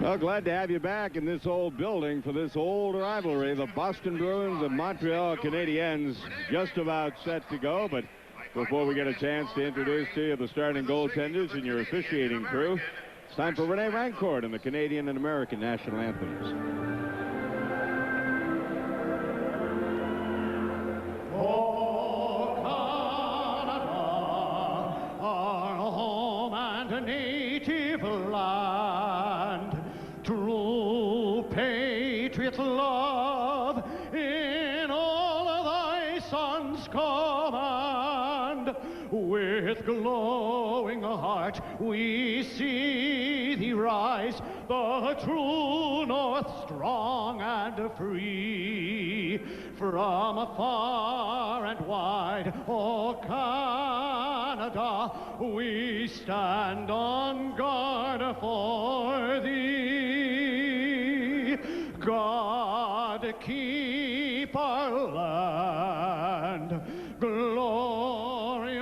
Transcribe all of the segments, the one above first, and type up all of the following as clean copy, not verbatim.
Well, glad to have you back in this old building for this old rivalry. The Boston Bruins and Montreal Canadiens just about set to go. But before we get a chance to introduce to you the starting goaltenders and your officiating crew, it's time for Rene Rancourt and the Canadian and American national anthems. Oh, Canada, our home and native land, true patriot love in all of thy sons' command. With glowing heart we see thee rise, the true north strong and free. From far and wide, oh Canada, we stand on guard for thee. God keep our land glorious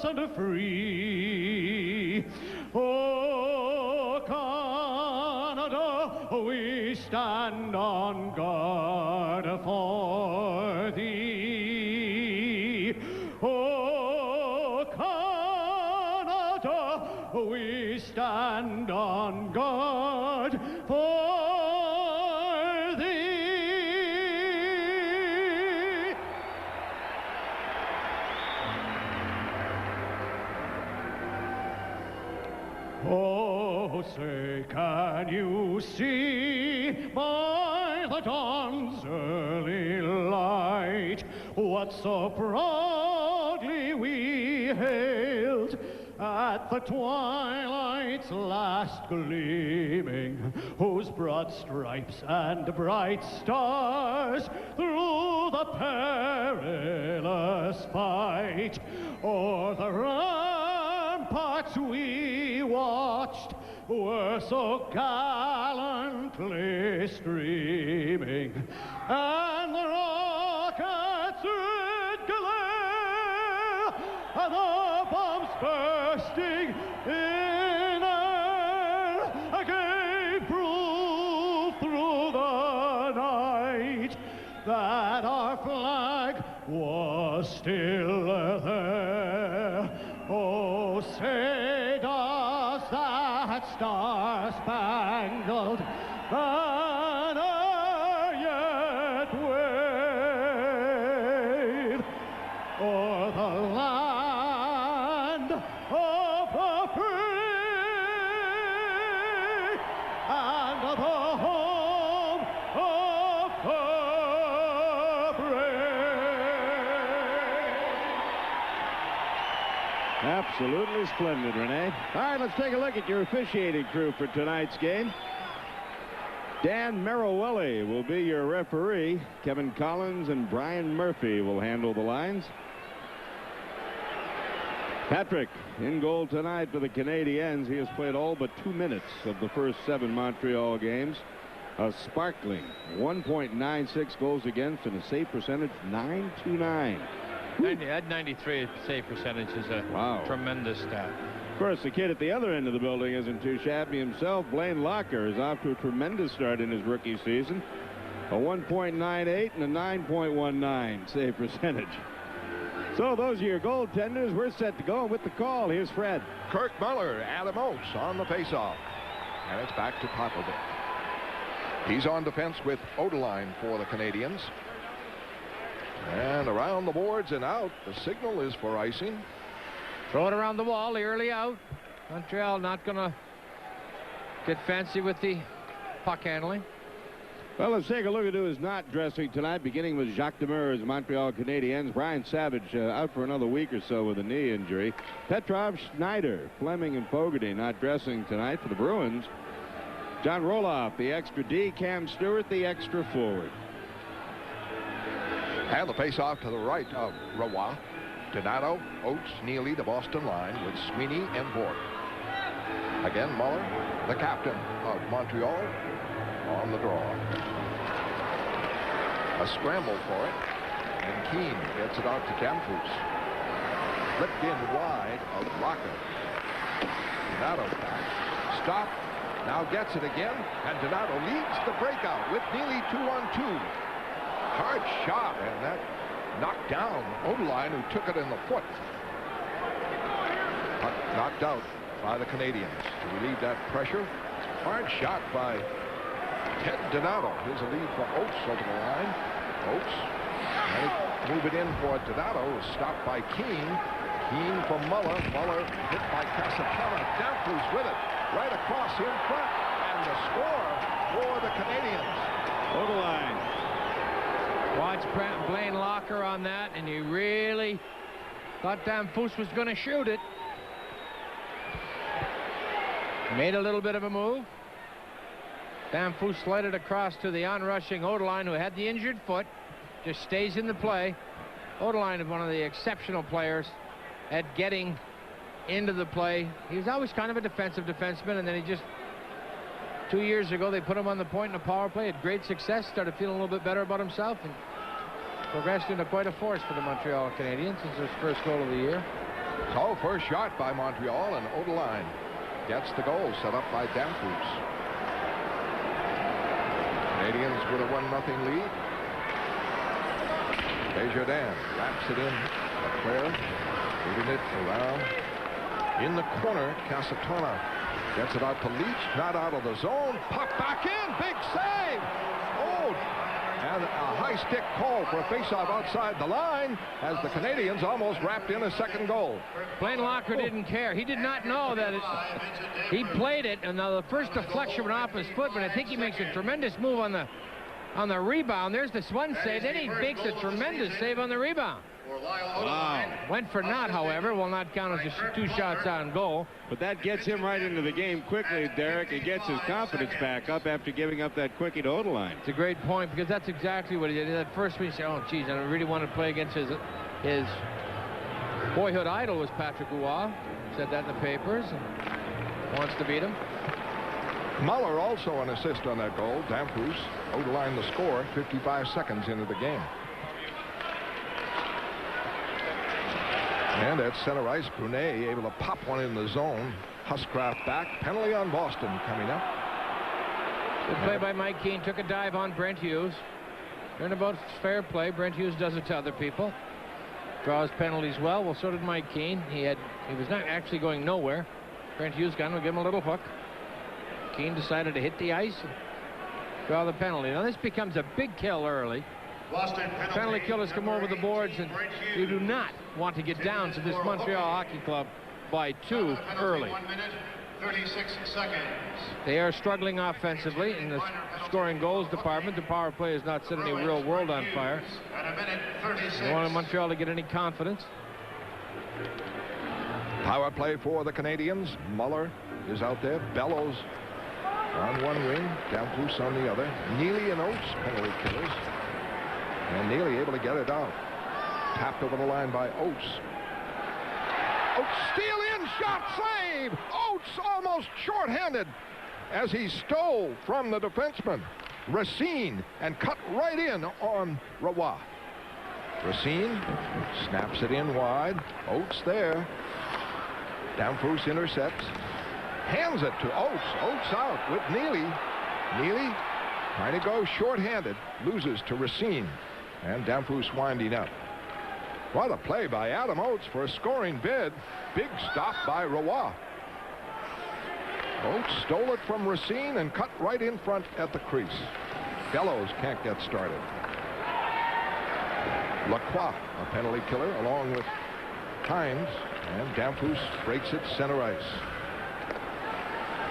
and free. Oh Canada, we stand on guard for thee. Oh Canada, we stand on guard for thee. Oh, say, can you see by the dawn's early light what so proudly we hailed at the twilight's last gleaming, whose broad stripes and bright stars through the perilous fight o'er the ramparts we watched were so gallantly streaming, and the rockets did glare, and the bombs bursting in air gave proof through the night that our flag was still there. Oh, say does that star-spangled banner yet wave o'er the land of the free and the home of the brave? Absolutely splendid, Rene. All right, let's take a look at your officiating crew for tonight's game. Dan Merriwelli will be your referee. Kevin Collins and Brian Murphy will handle the lines. Patrick in goal tonight for the Canadiens. He has played all but 2 minutes of the first 7 Montreal games. A sparkling 1.96 goals against and a save percentage .929. At 93 save percentage is a tremendous stat. Of course, the kid at the other end of the building isn't too shabby himself. Blaine Locker is off to a tremendous start in his rookie season. A 1.98 and a 9.19 save percentage. So those are your goaltenders. We're set to go. And with the call, here's Fred. Kirk Muller, Adam Oates on the faceoff. And it's back to Popovich. He's on defense with Odeline for the Canadiens. And around the boards and out. The signal is for icing. Throw it around the wall, the early out. Montreal not going to get fancy with the puck handling. Well, let's take a look at who is not dressing tonight, beginning with Jacques Demers, Montreal Canadiens. Brian Savage out for another week or so with a knee injury. Petrov, Schneider, Fleming, and Fogarty not dressing tonight for the Bruins. John Roloff, the extra D. Cam Stewart, the extra forward. And the face-off to the right of Roy. Donato, Oates, Neely, the Boston line with Sweeney and Bork. Again, Muller, the captain of Montreal, on the draw. A scramble for it, and Keane gets it out to Campoose. Flipped in wide of Rocket. Donato back. Stop Now gets it again, and Donato leads the breakout with Neely 2-on-2. Hard shot, and that knocked down Odeline, who took it in the foot. Knocked out by the Canadiens to relieve that pressure. Hard shot by Ted Donato. Here's a lead for Oates over the line. Oates move it in for Donato. Stopped by Keane. Keane for Muller. Muller hit by Casatana. Danfus with it. Right across in front. And the score for the Canadiens. Odeline. Watch Blaine Locker on that, and he really thought Danfus was going to shoot it. Made a little bit of a move. Danfus slid it across to the onrushing Odeline, who had the injured foot. Just stays in the play. Odeline is one of the exceptional players at getting into the play. He was always kind of a defensive defenseman, and then he just, 2 years ago, they put him on the point in a power play. Had great success, started feeling a little bit better about himself, and progressed into quite a force for the Montreal Canadiens. It's his first goal of the year. So first shot by Montreal, and Odeline gets the goal set up by Danfus. Canadiens with a 1-0 lead. Desjardins wraps it in. Leclerc moving it around. In the corner, Casatana gets it out to Leach. Not out of the zone. Pop back in. Big save. Oh, and a high stick call for a faceoff outside the line as the Canadiens almost wrapped in a second goal. Blaine Locker didn't care. He did not know that he played it, and now the first deflection went off his foot, but I think he makes a tremendous move on the rebound. There's this one save. Then he makes a tremendous save on the rebound. Wow. Went for naught, however. Will not count as just 2 shots on goal. But that gets him right into the game quickly, Derek. He gets his confidence back up after giving up that quickie to Odeline. It's a great point, because that's exactly what he did. At first, we said, oh, geez, I really want to play against his boyhood idol was Patrick Roy. Said that in the papers, and wants to beat him. Muller also an assist on that goal. Danfus, Odeline the score, 55 seconds into the game. And at center ice, Brunet able to pop one in the zone. Huscraft back. Penalty on Boston coming up. Good play by Mike Keane. Took a dive on Brent Hughes. Turnabout's fair play. Brent Hughes does it to other people. Draws penalties well. Well, so did Mike Keane. He was not actually going nowhere. Brent Hughes gun would give him a little hook. Keane decided to hit the ice and draw the penalty. Now this becomes a big kill early. Penalty killers come over the boards, and you do not want to get down to this Montreal Hockey Club by 2 early. 36 seconds. They are struggling offensively in the scoring goals department. The power play has not set any real world on fire. They want Montreal to get any confidence. Power play for the Canadiens. Muller is out there. Bellows on one wing. Danfus on the other. Neely and Oates penalty killers. And Neely able to get it out. Tapped over the line by Oates. Oates steal in, shot, save! Oates almost short-handed as he stole from the defenseman, Racine, and cut right in on Roy. Racine snaps it in wide. Oates there. Danfus intercepts. Hands it to Oates. Oates out with Neely. Neely trying to go short-handed. Loses to Racine. And Danfus winding up. What a play by Adam Oates for a scoring bid. Big stop by Roy. Oates stole it from Racine and cut right in front at the crease. Bellows can't get started. Lacroix, a penalty killer, along with Hines. And Danfus breaks it center ice.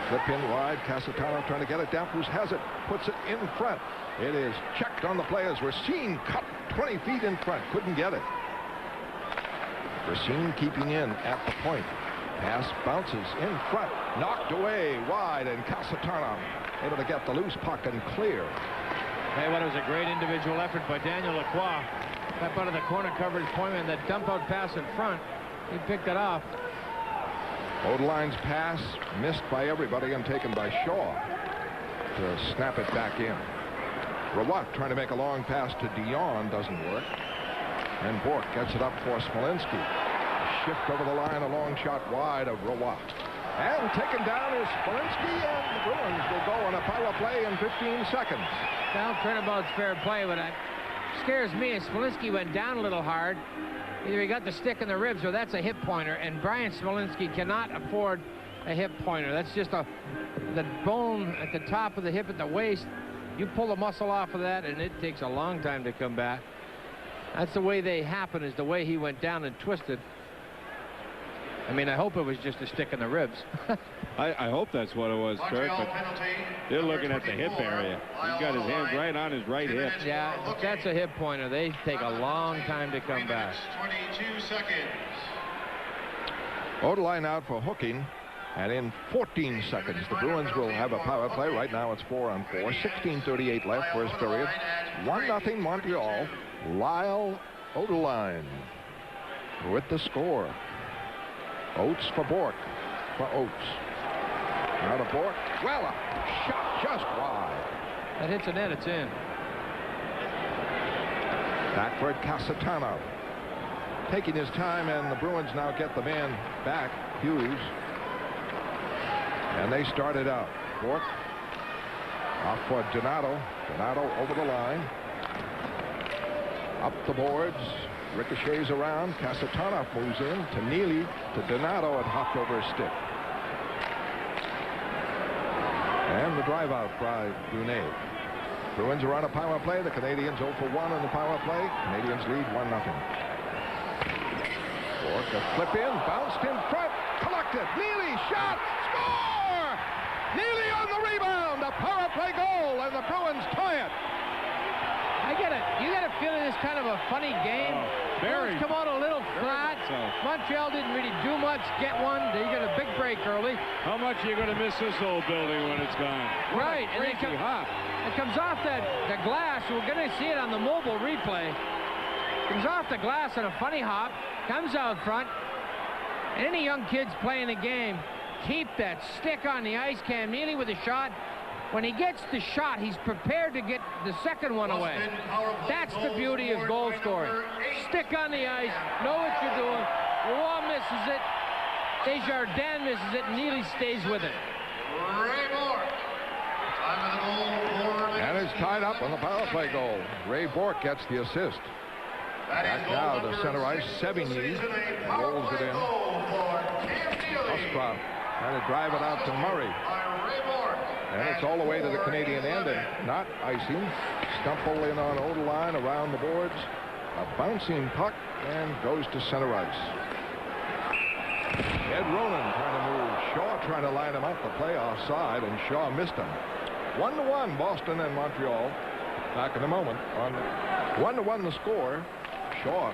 Flip in wide. Casatano trying to get it. Danfus has it. Puts it in front. It is checked on the play as Racine cut 20 feet in front. Couldn't get it. Racine keeping in at the point. Pass bounces in front. Knocked away wide, and Casatano able to get the loose puck and clear. Hey, what was a great individual effort by Daniel Lacroix. Up out of the corner coverage point, and that dump out pass in front. He picked it off. Odeline's pass missed by everybody and taken by Shaw to snap it back in. Roy trying to make a long pass to Dion, doesn't work. And Bourque gets it up for Smolinski. Shift over the line, a long shot wide of Roy. And taken down is Smolinski, and the Bruins will go on a power play in 15 seconds. Well, turnabout's fair play, but it scares me. As Smolinski went down a little hard, either he got the stick in the ribs or that's a hip pointer, and Brian Smolinski cannot afford a hip pointer. That's just the bone at the top of the hip at the waist. You pull the muscle off of that, and it takes a long time to come back. That's the way they happen, is the way he went down and twisted. I mean, I hope it was just a stick in the ribs. I hope that's what it was, Kurt, but they're looking at the hip area. He's got his hands right on his right hip. Yeah, if that's a hip pointer, they take a long time to come back. 22 seconds. Odeline out for hooking, and in 14 seconds, the Bruins will have a power play. Right now it's 4-on-4. 16:38 left, first period. 1-0 Montreal. Lyle Odeline with the score. Oates for Bork. For Oates. Now to Bork. Well, a shot just wide. That hits the net, it's in. Back for Casatano. Taking his time, and the Bruins now get the man back, Hughes. And they started out. Bork off for Donato. Donato over the line. Up the boards. Ricochets around. Casatano moves in to Neely, to Donato, and hopped over a stick. And the drive out by Brunet. Bruins are on a power play. The Canadiens 0 for 1 on the power play. Canadiens lead 1-0. Bork a flip in, bounced in front, collected. Neely shot, score! Neely on the rebound, a power play goal, and the Bruins tie it. You got a feeling it's kind of a funny game. Very. Come out a little flat. So. Montreal didn't really do much. Get one. They get a big break early. How much are you going to miss this old building when it's gone? Right. And Crazy hop. it comes off the glass. We're going to see it on the mobile replay. Comes off the glass on a funny hop. Comes out front. And any young kids playing the game, keep that stick on the ice. Cam Neely with a shot. When he gets the shot, he's prepared to get the second one away. That's the beauty of goal scoring. Stick on the ice, know what you're doing. Roy misses it. Desjardins misses it, and Neely stays with it. And it's tied up on the power play goal. Ray Bork gets the assist. Back now to center ice. Sevigny rolls it in. Huskroft trying to drive it out to Murray. And it's all the way to the Canadian end, and not icing. Stumple in on Odeline around the boards. A bouncing puck, and goes to center ice. Ed Ronan trying to move. Shaw trying to line him up. The play offside, and Shaw missed him. 1-1 Boston and Montreal. Back in a moment. On 1-1 the score. Shaw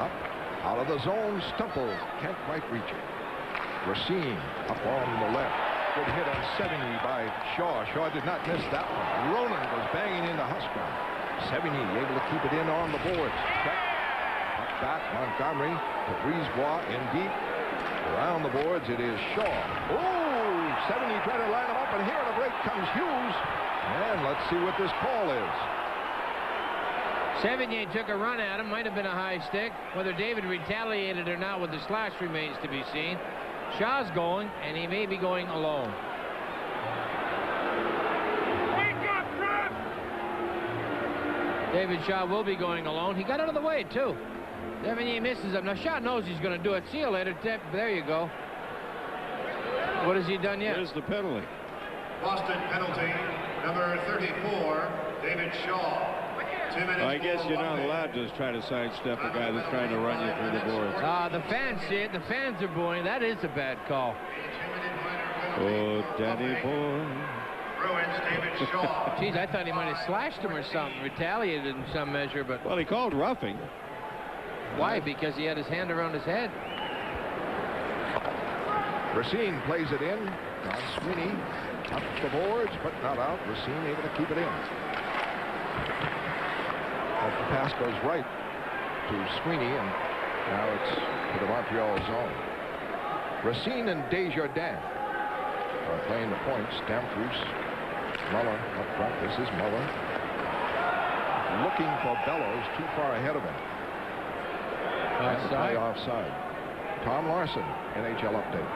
up out of the zone. Stumple can't quite reach it. Racine up on the left. Good hit on Sevigny by Shaw. Shaw did not miss that one. Ronan was banging into Huskroft. Sevigny able to keep it in on the boards. Up back, Montgomery to Brisebois in deep. Around the boards, it is Shaw. Oh, Sevigny trying to line him up, and here on the break comes Hughes. And let's see what this call is. Sevigny took a run at him. Might have been a high stick. Whether David retaliated or not with the slash remains to be seen. Shaw's going, and he may be going alone. Wake up, Rep! David Shaw will be going alone. He got out of the way, too. Sevigny misses him. Now, Shaw knows he's going to do it. See you later, Tip. There you go. What has he done yet? Here's the penalty. Boston penalty, number 34, David Shaw. 2 minutes. I guess you're not allowed to just try to sidestep a guy that's trying to run you through the boards. The fans see it. The fans are booing. That is a bad call. Oh, Danny boy. Bruins, David Shaw. Geez, I thought he might have slashed him or something, retaliated in some measure, but Well, he called roughing. why? Because he had his hand around his head. Racine plays it in. Don Sweeney up the boards, but not out. Racine able to keep it in. But the pass goes right to Sweeney, and now it's to the Montreal zone. Racine and Desjardins are playing the points. Stamfus, Muller up front. This is Muller. Looking for Bellows, too far ahead of him. And play offside. Tom Larson, NHL update.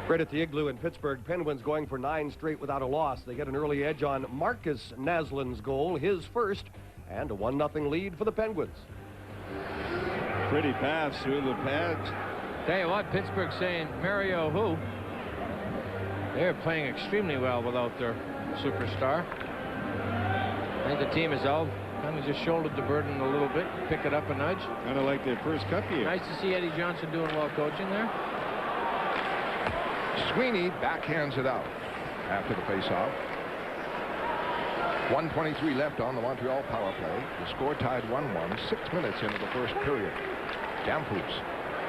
Right at the Igloo in Pittsburgh, Penguins going for 9 straight without a loss. They get an early edge on Marcus Naslin's goal, his first, and a 1-0 lead for the Penguins. Pretty pass through the pads. Tell you what, Pittsburgh's saying, Mario who? They're playing extremely well without their superstar. I think the team is all kind of just shouldered the burden a little bit, pick it up a nudge. Kind of like their first cup year. Nice to see Eddie Johnson doing well coaching there. Sweeney backhands it out after the faceoff. 1:23 left on the Montreal power play. The score tied 1-1, 6 minutes into the first period. Damphus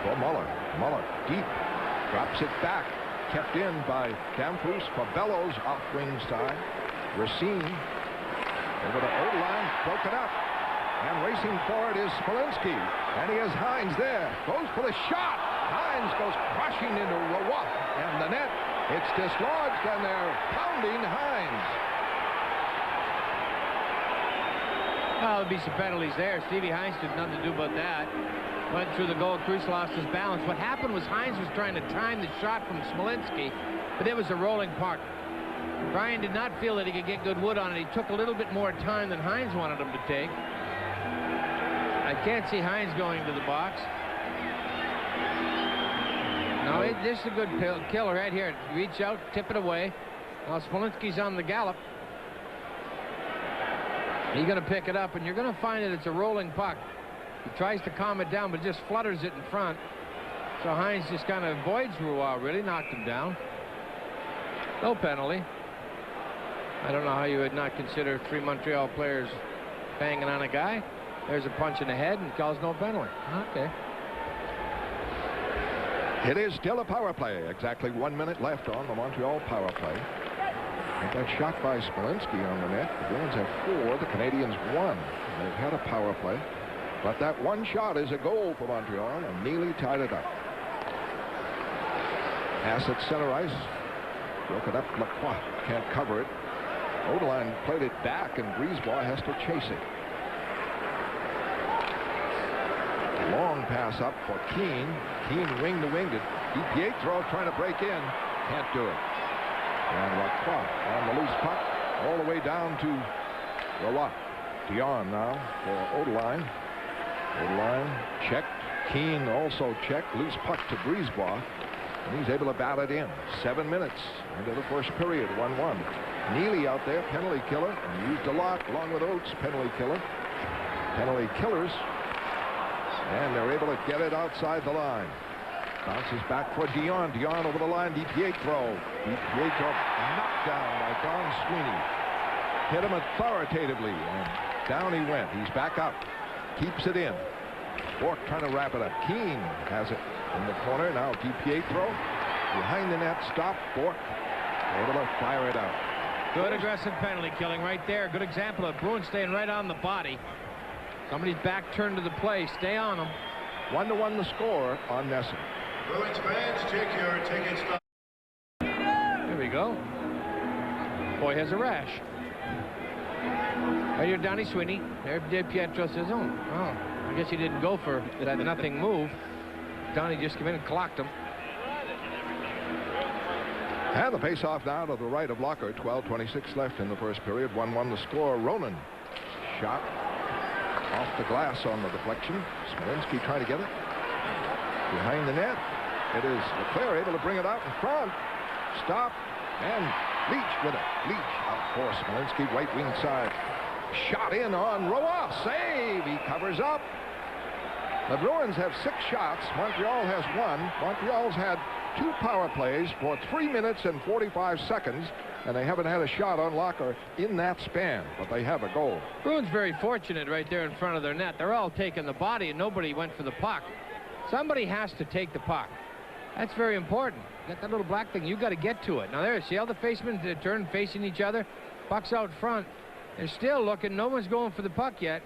for Muller. Muller deep, drops it back. Kept in by Damphus for Bellows off wing side. Racine over the old line, broken up. And racing forward is Smolinski. And he has Hines there. Goes for the shot. Hines goes crushing into Roy and the net. It's dislodged and they're pounding Hines. Well, there'll be some penalties there. Stevie Hines did nothing to do about that. Went through the goal crease, lost his balance. What happened was Hines was trying to time the shot from Smolinski, but it was a rolling puck. Brian did not feel that he could get good wood on it. He took a little bit more time than Hines wanted him to take. I can't see Hines going to the box. No, this is a good killer right here. Reach out, tip it away. Now Smolinski's on the gallop. He's going to pick it up, and you're going to find that it's a rolling puck. He tries to calm it down, but just flutters it in front. So Hines just kind of avoids Roy, really knocked him down. No penalty. I don't know how you would not consider 3 Montreal players banging on a guy. There's a punch in the head and calls no penalty. Okay. It is still a power play. Exactly 1 minute left on the Montreal power play. And that shot by Smolinski on the net. The Bruins have 4. The Canadiens 1. They've had a power play. But that one shot is a goal for Montreal, and Neely tied it up. Pass at center ice. Broke it up. Lacroix can't cover it. Odeline played it back, and Brisebois has to chase it. Long pass up for Keane. Keane wing to wing. DiPietro trying to break in. Can't do it. And Lacroix on the loose puck all the way down to Roy. Dion now for Odeline. Odeline checked. Keane also checked. Loose puck to Brisebois. And he's able to bat it in. 7 minutes into the first period. 1-1. Neely out there, penalty killer, and used a lot along with Oates, penalty killer. Penalty killers. And they're able to get it outside the line. Bounces back for Dion. Dion over the line. DiPietro. DiPietro knocked down by Don Sweeney. Hit him authoritatively, and down he went. He's back up. Keeps it in. Bork trying to wrap it up. Keane has it in the corner. Now DiPietro behind the net. Stop. Bork able to fire it out. Good aggressive penalty killing right there. Good example of Bruins staying right on the body. Somebody's back turned to the play. Stay on them. 1-1 the score on Nesson. Bruins fans, check your ticket stub. Here we go. Boy has a rash. Right here, Donnie Sweeney. There, DiPietro says, oh, I guess he didn't go for that nothing move. Donnie just came in and clocked him. And the face-off now to the right of Locker. 12:26 left in the first period. 1-1 the score. Ronan shot off the glass on the deflection. Smolinski trying to get it. Behind the net. It is Leclerc able to bring it out in front. Stop. And Leach with it. Leach out for Smolinski. Right wing side. Shot in on Roy. Save. He covers up. The Bruins have 6 shots. Montreal has 1. Montreal's had 2 power plays for 3 minutes and 45 seconds, and they haven't had a shot on Locker in that span, but they have a goal. Bruins very fortunate right there in front of their net. They're all taking the body, and nobody went for the puck. Somebody has to take the puck. That's very important. Got that little black thing. You got to get to it. Now there, see how the facemen turn facing each other? Puck's out front. They're still looking. No one's going for the puck yet.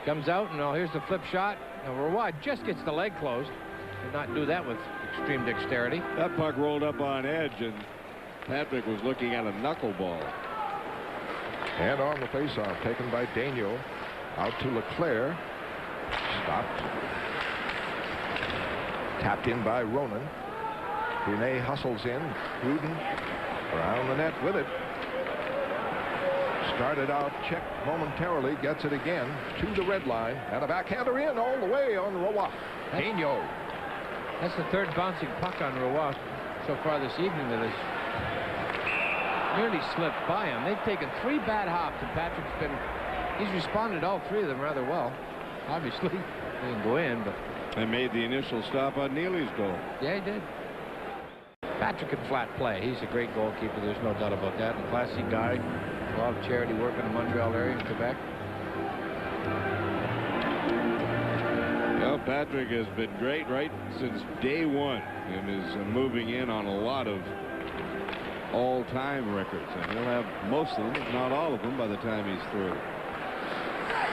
Comes out, and now here's the flip shot. Now Roy just gets the leg closed. Did not do that with extreme dexterity. That puck rolled up on edge, and Patrick was looking at a knuckleball. And on the faceoff, taken by Daniel, out to Leclerc. Stopped. Tapped in by Ronan. Brunet hustles in. Gruden around the net with it. Started out, checked momentarily, gets it again to the red line, and a backhander in all the way on Roy. Peno. That's the third bouncing puck on Roy so far this evening that has nearly slipped by him. They've taken 3 bad hops, and he's responded all 3 of them rather well. Obviously, they didn't go in, but they made the initial stop on Neely's goal. Yeah, he did. Patrick can flat play. He's a great goalkeeper. There's no doubt about that. A classy guy. A lot of charity work in the Montreal area in Quebec. Well, Patrick has been great right since day one and is moving in on a lot of all-time records. And he'll have most of them, if not all of them, by the time he's through.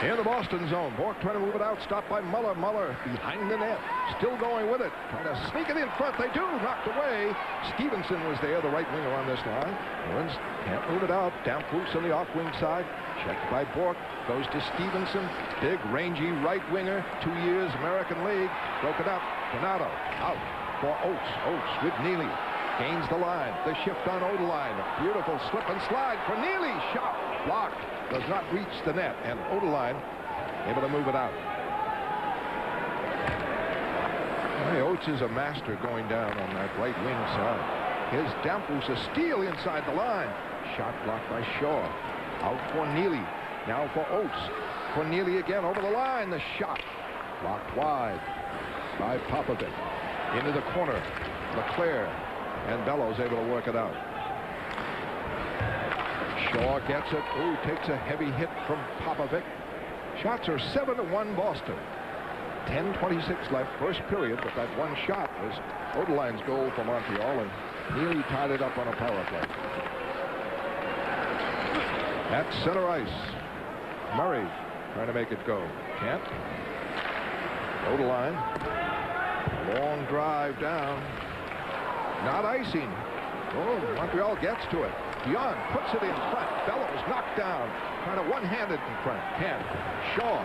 In the Boston zone, Bork trying to move it out, stopped by Muller. Muller behind the net, still going with it, trying to sneak it in front. They do, knocked away. Stevenson was there, the right winger on this line. Bruins can't move it out. Damphus on the off-wing side, checked by Bork, goes to Stevenson. Big, rangy right winger, 2 years American League, broke it up. Donato out for Oates. Oates with Neely. Gains the line. The shift on Odeline. A beautiful slip and slide for Neely. Shot blocked. Does not reach the net. And Odeline able to move it out. Hey, Oates is a master going down on that right wing side. His Damphus a steal inside the line. Shot blocked by Shaw. Out for Neely. Now for Oates. For Neely again over the line. The shot blocked wide by Popovic. Into the corner. LeClaire. And Bellows able to work it out. Shaw gets it. Ooh, takes a heavy hit from Popovic. Shots are 7-1 Boston. 10:26 left, first period, but that one shot was Odeline's goal for Montreal, and Neely tied it up on a power play. At center ice, Murray trying to make it go. Can't. Odeline. Long drive down. Not icing. Oh, Montreal gets to it. Dion puts it in front. Bellows knocked down. Trying to one-handed in front. Can't. Shaw.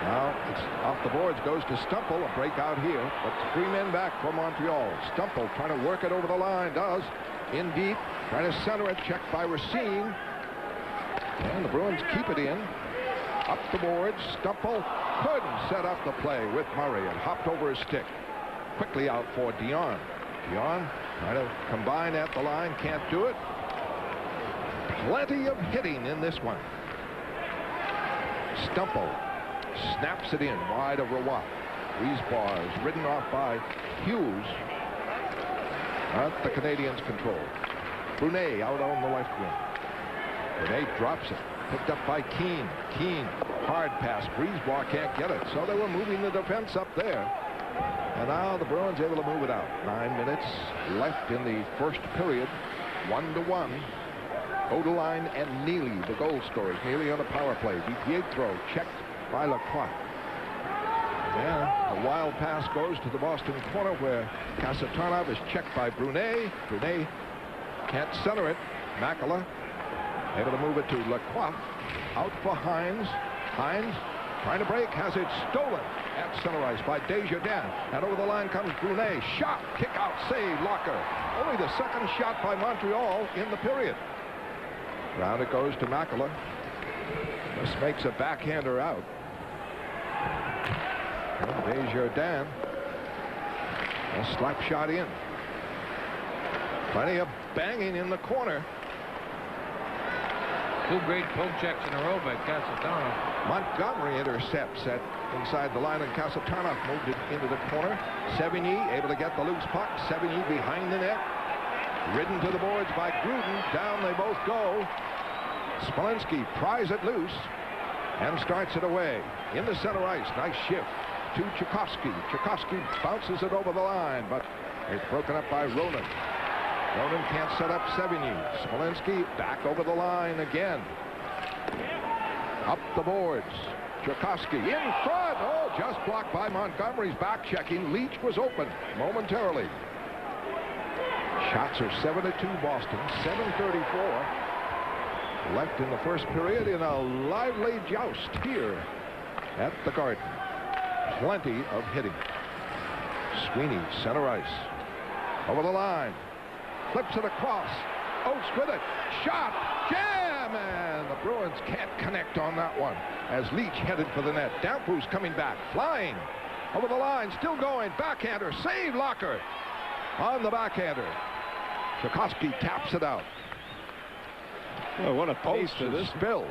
Now it's off the boards. Goes to Stumple. A breakout here. But 3 men back for Montreal. Stumple trying to work it over the line. Does. In deep. Trying to center it. Checked by Racine. And the Bruins keep it in. Up the boards. Stumple couldn't set up the play with Murray and hopped over his stick. Quickly out for Dion. Dion trying to combine at the line, can't do it. Plenty of hitting in this one. Stumple snaps it in wide of Roy. Wiesbar is ridden off by Hughes. The Canadiens control. Brunet out on the left wing. Brunet drops it. Picked up by Keane. Keane, hard pass. Wiesbar can't get it, so they were moving the defense up there. And now the Bruins able to move it out. 9 minutes left in the first period. 1-1. Odeline and Neely, the goal scorers. Neely on a power play. DiPietro checked by Lacroix. Yeah, a wild pass goes to the Boston corner where Kasatonov is checked by Brunet. Brunet can't center it. Makela able to move it to Lacroix. Out for Hines. Hines trying to break, has it stolen at center ice by Desjardins. And over the line comes Brunet. Shot, kick out, save, Locker. Only the second shot by Montreal in the period. Round it goes to Makela. This makes a backhander out. And Desjardins. A slap shot in. Plenty of banging in the corner. 2 great poke checks in a row by Kasatonov. Montgomery intercepts at inside the line, and Kasatonov moved it into the corner. Sevigny able to get the loose puck. Sevigny behind the net. Ridden to the boards by Gruden. Down they both go. Smolinski pries it loose and starts it away. In the center ice. Nice shift to Tchaikovsky. Tchaikovsky bounces it over the line, but it's broken up by Ronan. Ronan can't set up Sevigny. Smolinski back over the line again. Up the boards. Tchaikovsky in front. Oh, just blocked by Montgomery's back checking. Leach was open momentarily. Shots are 7-2 Boston. 7:34 left in the first period in a lively joust here at the Garden. Plenty of hitting. Sweeney, center ice. Over the line. Flips it across. Oates with it. Shot. Jam! And the Bruins can't connect on that one as Leach headed for the net. Damphousse coming back. Flying. Over the line. Still going. Backhander. Save Locker. On the backhander. Tchaikovsky taps it out. Oh, what a pace Oates to this. Spill.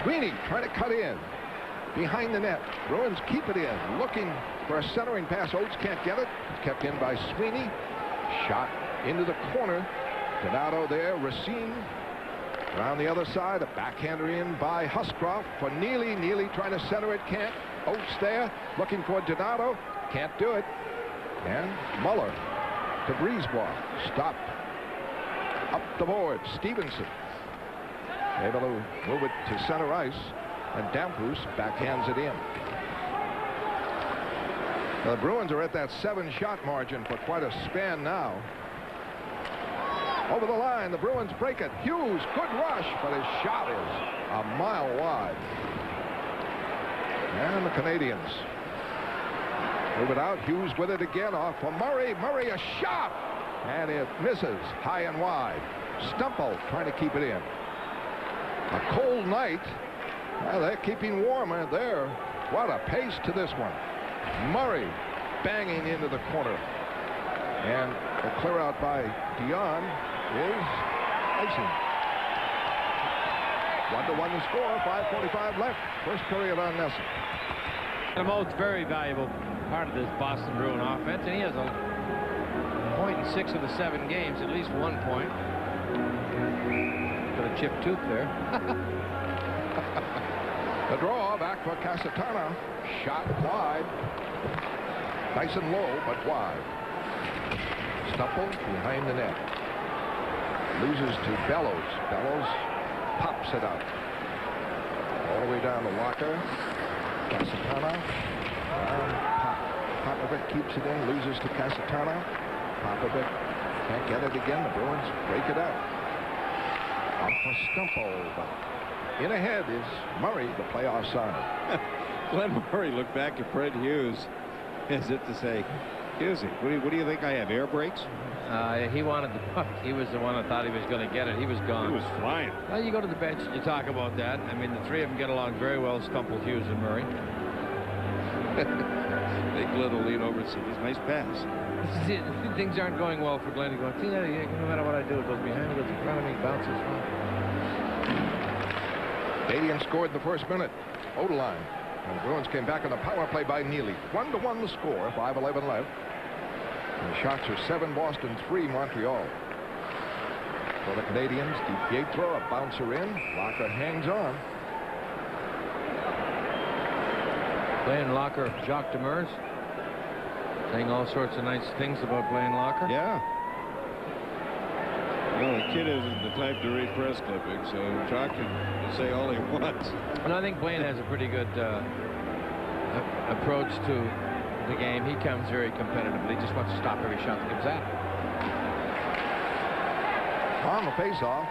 Sweeney trying to cut in. Behind the net. Bruins keep it in. Looking for a centering pass. Oates can't get it. It's kept in by Sweeney. Shot into the corner. Donato there. Racine. Around the other side. A backhander in by Huscroft for Neely. Neely trying to center it. Can't. Oates there. Looking for Donato. Can't do it. And Muller to Brisebois. Stop. Up the board. Stevenson. Able to move it to center ice. And Damphousse backhands it in. The Bruins are at that 7-shot margin for quite a span now. Over the line, the Bruins break it. Hughes, good rush, but his shot is a mile wide. And the Canadiens move it out. Hughes with it again off for Murray. Murray, a shot, and it misses high and wide. Stumple trying to keep it in. A cold night. Well, they're keeping warmer there. What a pace to this one. Murray banging into the corner. And the clear out by Dion is icing. 1-1 the score. 5:45 left. First period on Nesson. The most very valuable part of this Boston Bruin offense, and he has a point in 6 of the 7 games, at least 1 point. Got a chipped tooth there. The draw back for Casatana. Shot wide. Nice and low, but wide. Stumple behind the net. Loses to Bellows. Bellows pops it out. All the way down to Locker. Casatana. Popovic keeps it in. Loses to Casatana. Popovic can't get it again. The Bruins break it out. Up for Stumple, but in ahead is Murray, the playoff side. Glenn Murray looked back at Fred Hughes as if to say, Hughesy, what do you think I have, air brakes? He wanted the puck. He was the one that thought he was going to get it. He was gone. He was flying. Well, you go to the bench and you talk about that. I mean, the three of them get along very well, Stumple, Hughes, and Murray. Big little lead over to this nice pass. Things aren't going well for Glenn. He goes, see that? No matter what I do, it goes behind me, goes in front of me, bounces. Canadiens scored in the first minute. Odeline. And the Bruins came back on the power play by Neely. 1-1 the score. 5:11 left. And the shots are 7 Boston, 3 Montreal. For the Canadiens, DiPietro, a bouncer in. Locker hangs on. Blaine Locker, Jacques Demers, saying all sorts of nice things about Blaine Locker. Yeah. Well, the kid isn't the type to read press clippings, so Jacques can say all he wants. And I think Blaine has a pretty good approach to the game. He comes very competitively. He just wants to stop every shot that comes at him. On the face-off,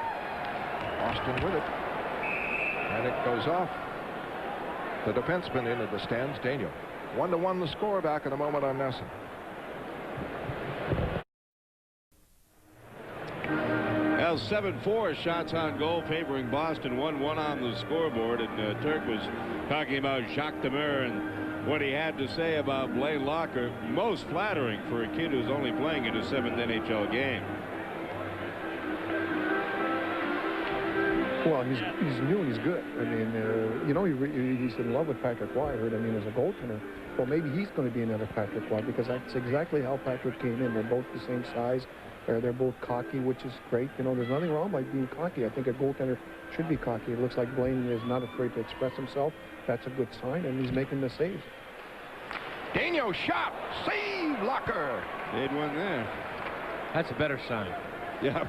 Austin with it. And it goes off. The defenseman into the stands, Daniel. 1-1 the score. Back in a moment on Nesson. Well, 7-4 shots on goal favoring Boston. 1-1 on the scoreboard. And Turk was talking about Jacques Demers and what he had to say about Blaine Locker. Most flattering for a kid who's only playing in his 7th NHL game. Well, he's new and he's good. I mean, you know, he's in love with Patrick Roy. I heard, I mean, as a goaltender. Well, maybe he's going to be another Patrick Roy because that's exactly how Patrick came in. They're both the same size. They're both cocky, which is great. You know, there's nothing wrong by being cocky. I think a goaltender should be cocky. It looks like Blaine is not afraid to express himself. That's a good sign, and he's making the saves. Daniel shot. Save Locker. They'd won there. That's a better sign. Yeah,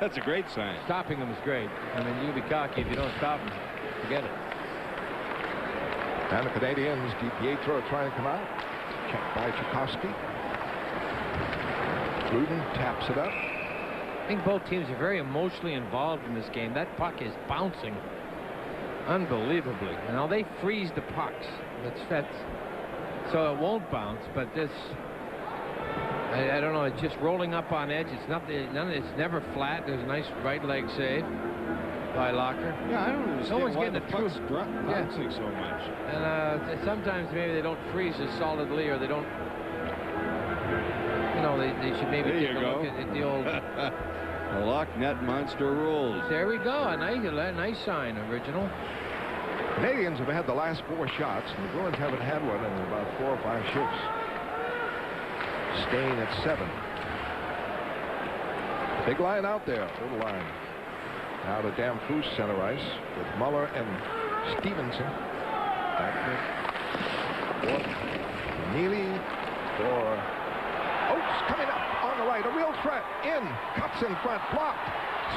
that's a great sign. Stopping them is great. I mean, you can be cocky if you don't stop them. Forget it. And the Canadiens, DiPietro trying to come out. Checked by Tchaikovsky. Gruden taps it up. I think both teams are very emotionally involved in this game. That puck is bouncing unbelievably. Now they freeze the pucks. That's so it won't bounce, but this I don't know. It's just rolling up on edge. It's not. It's never flat. There's a nice right leg save by Locker. Yeah, I don't understand Someone's why getting the a true puck's bouncing so much. And sometimes maybe they don't freeze as solidly, or they don't. You know, they should maybe take a look at the old. The lock net monster rules. There we go. A nice sign, original. Canadians have had the last 4 shots, and the Bruins haven't had one in about 4 or 5 shifts. Staying at 7. Big line out there. Little line. Now to Damphus, center ice, with Muller and Stevenson. Back to Neely for Oates coming up on the right. A real threat. In. Cuts in front. Blocked.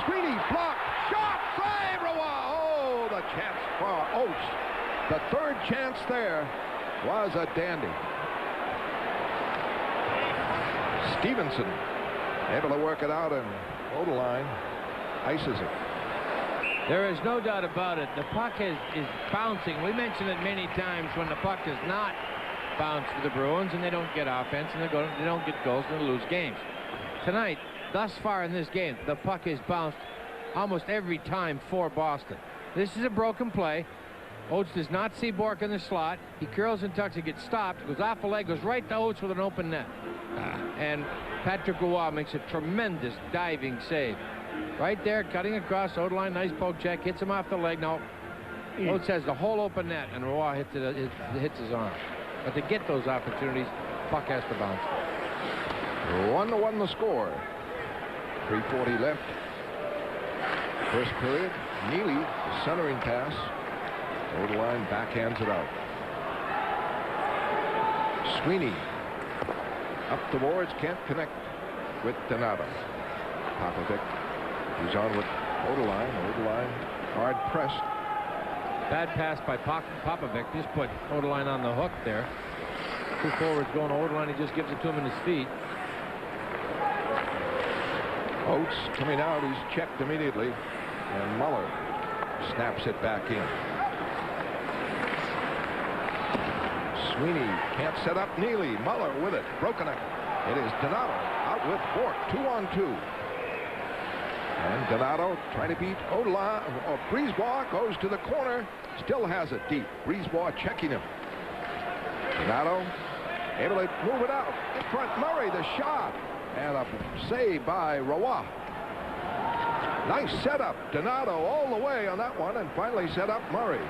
Sweeney blocked. Shot. Save. Roy. Oh, the chance for Oates. The third chance there was a dandy. Stevenson able to work it out, and Odeline ices it. There is no doubt about it. The puck is bouncing. We mentioned it many times when the puck does not bounce for the Bruins and they don't get offense and they don't get goals and they lose games. Tonight, thus far in this game, the puck is bounced almost every time for Boston. This is a broken play. Oates does not see Bork in the slot. He curls and tucks. He gets stopped. Goes off a leg. Goes right to Oates with an open net. And Patrick Roy makes a tremendous diving save. Right there, cutting across. Odeline, nice poke check. Hits him off the leg. Now, Oates has the whole open net, and Roy hits his arm. But to get those opportunities, puck has to bounce. 1-1 the score. 3:40 left. First period. Neely, the centering pass. Odeline backhands it out. Sweeney up the boards, can't connect with Donato. Popovic, who's on with Odeline. Odeline hard pressed. Bad pass by Popovic. Just put Odeline on the hook there. 2 forwards going to Odeline. He just gives it to him in his feet. Oates coming out. He's checked immediately. And Muller snaps it back in. Sweeney can't set up Neely. Muller with it. Broken it. It is Donato out with Bork. 2-on-2. And Donato trying to beat Odeline. Brisebois goes to the corner. Still has it deep. Brisebois checking him. Donato able to move it out. In front, Murray, the shot. And a save by Roy. Nice setup. Donato all the way on that one, and finally set up Murray.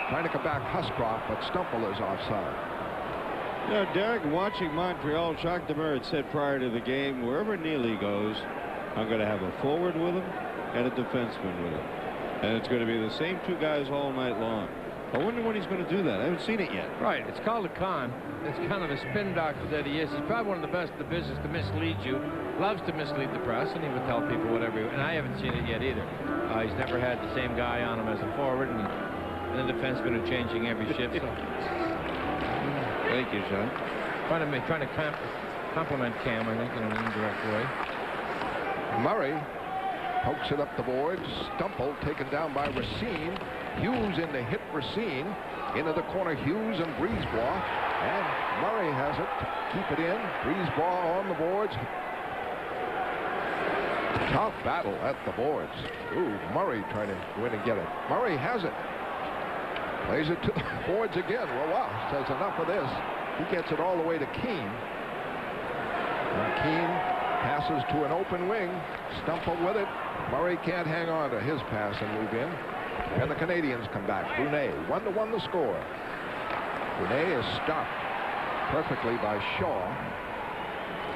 Trying to come back Huscroft, but Stumple is offside. You know, Derek, watching Montreal, Jacques Demers had said prior to the game, wherever Neely goes, I'm going to have a forward with him and a defenseman with him. And it's going to be the same 2 guys all night long. I wonder when he's going to do that. I haven't seen it yet. Right. It's called a con. It's kind of a spin doctor that he is. He's probably one of the best in the business to mislead you. Loves to mislead the press, and he would tell people whatever. And I haven't seen it yet either. He's never had the same guy on him as a forward, and the defensemen are changing every shift. So. Thank you, Sean. Trying to compliment Cam, I think, in an indirect way. Murray pokes it up the boards. Stumple taken down by Racine. Hughes in to hit Racine. Into the corner, Hughes and Brisebois. And Murray has it to keep it in. Brisebois on the boards. Tough battle at the boards. Ooh, Murray trying to go in and get it. Murray has it. Plays it to the boards again. Roy says enough of this. He gets it all the way to Keane. And Keane passes to an open wing. Stumple with it. Murray can't hang on to his pass and move in. And the Canadiens come back. Brunet, 1-1 the score. Brunet is stopped perfectly by Shaw.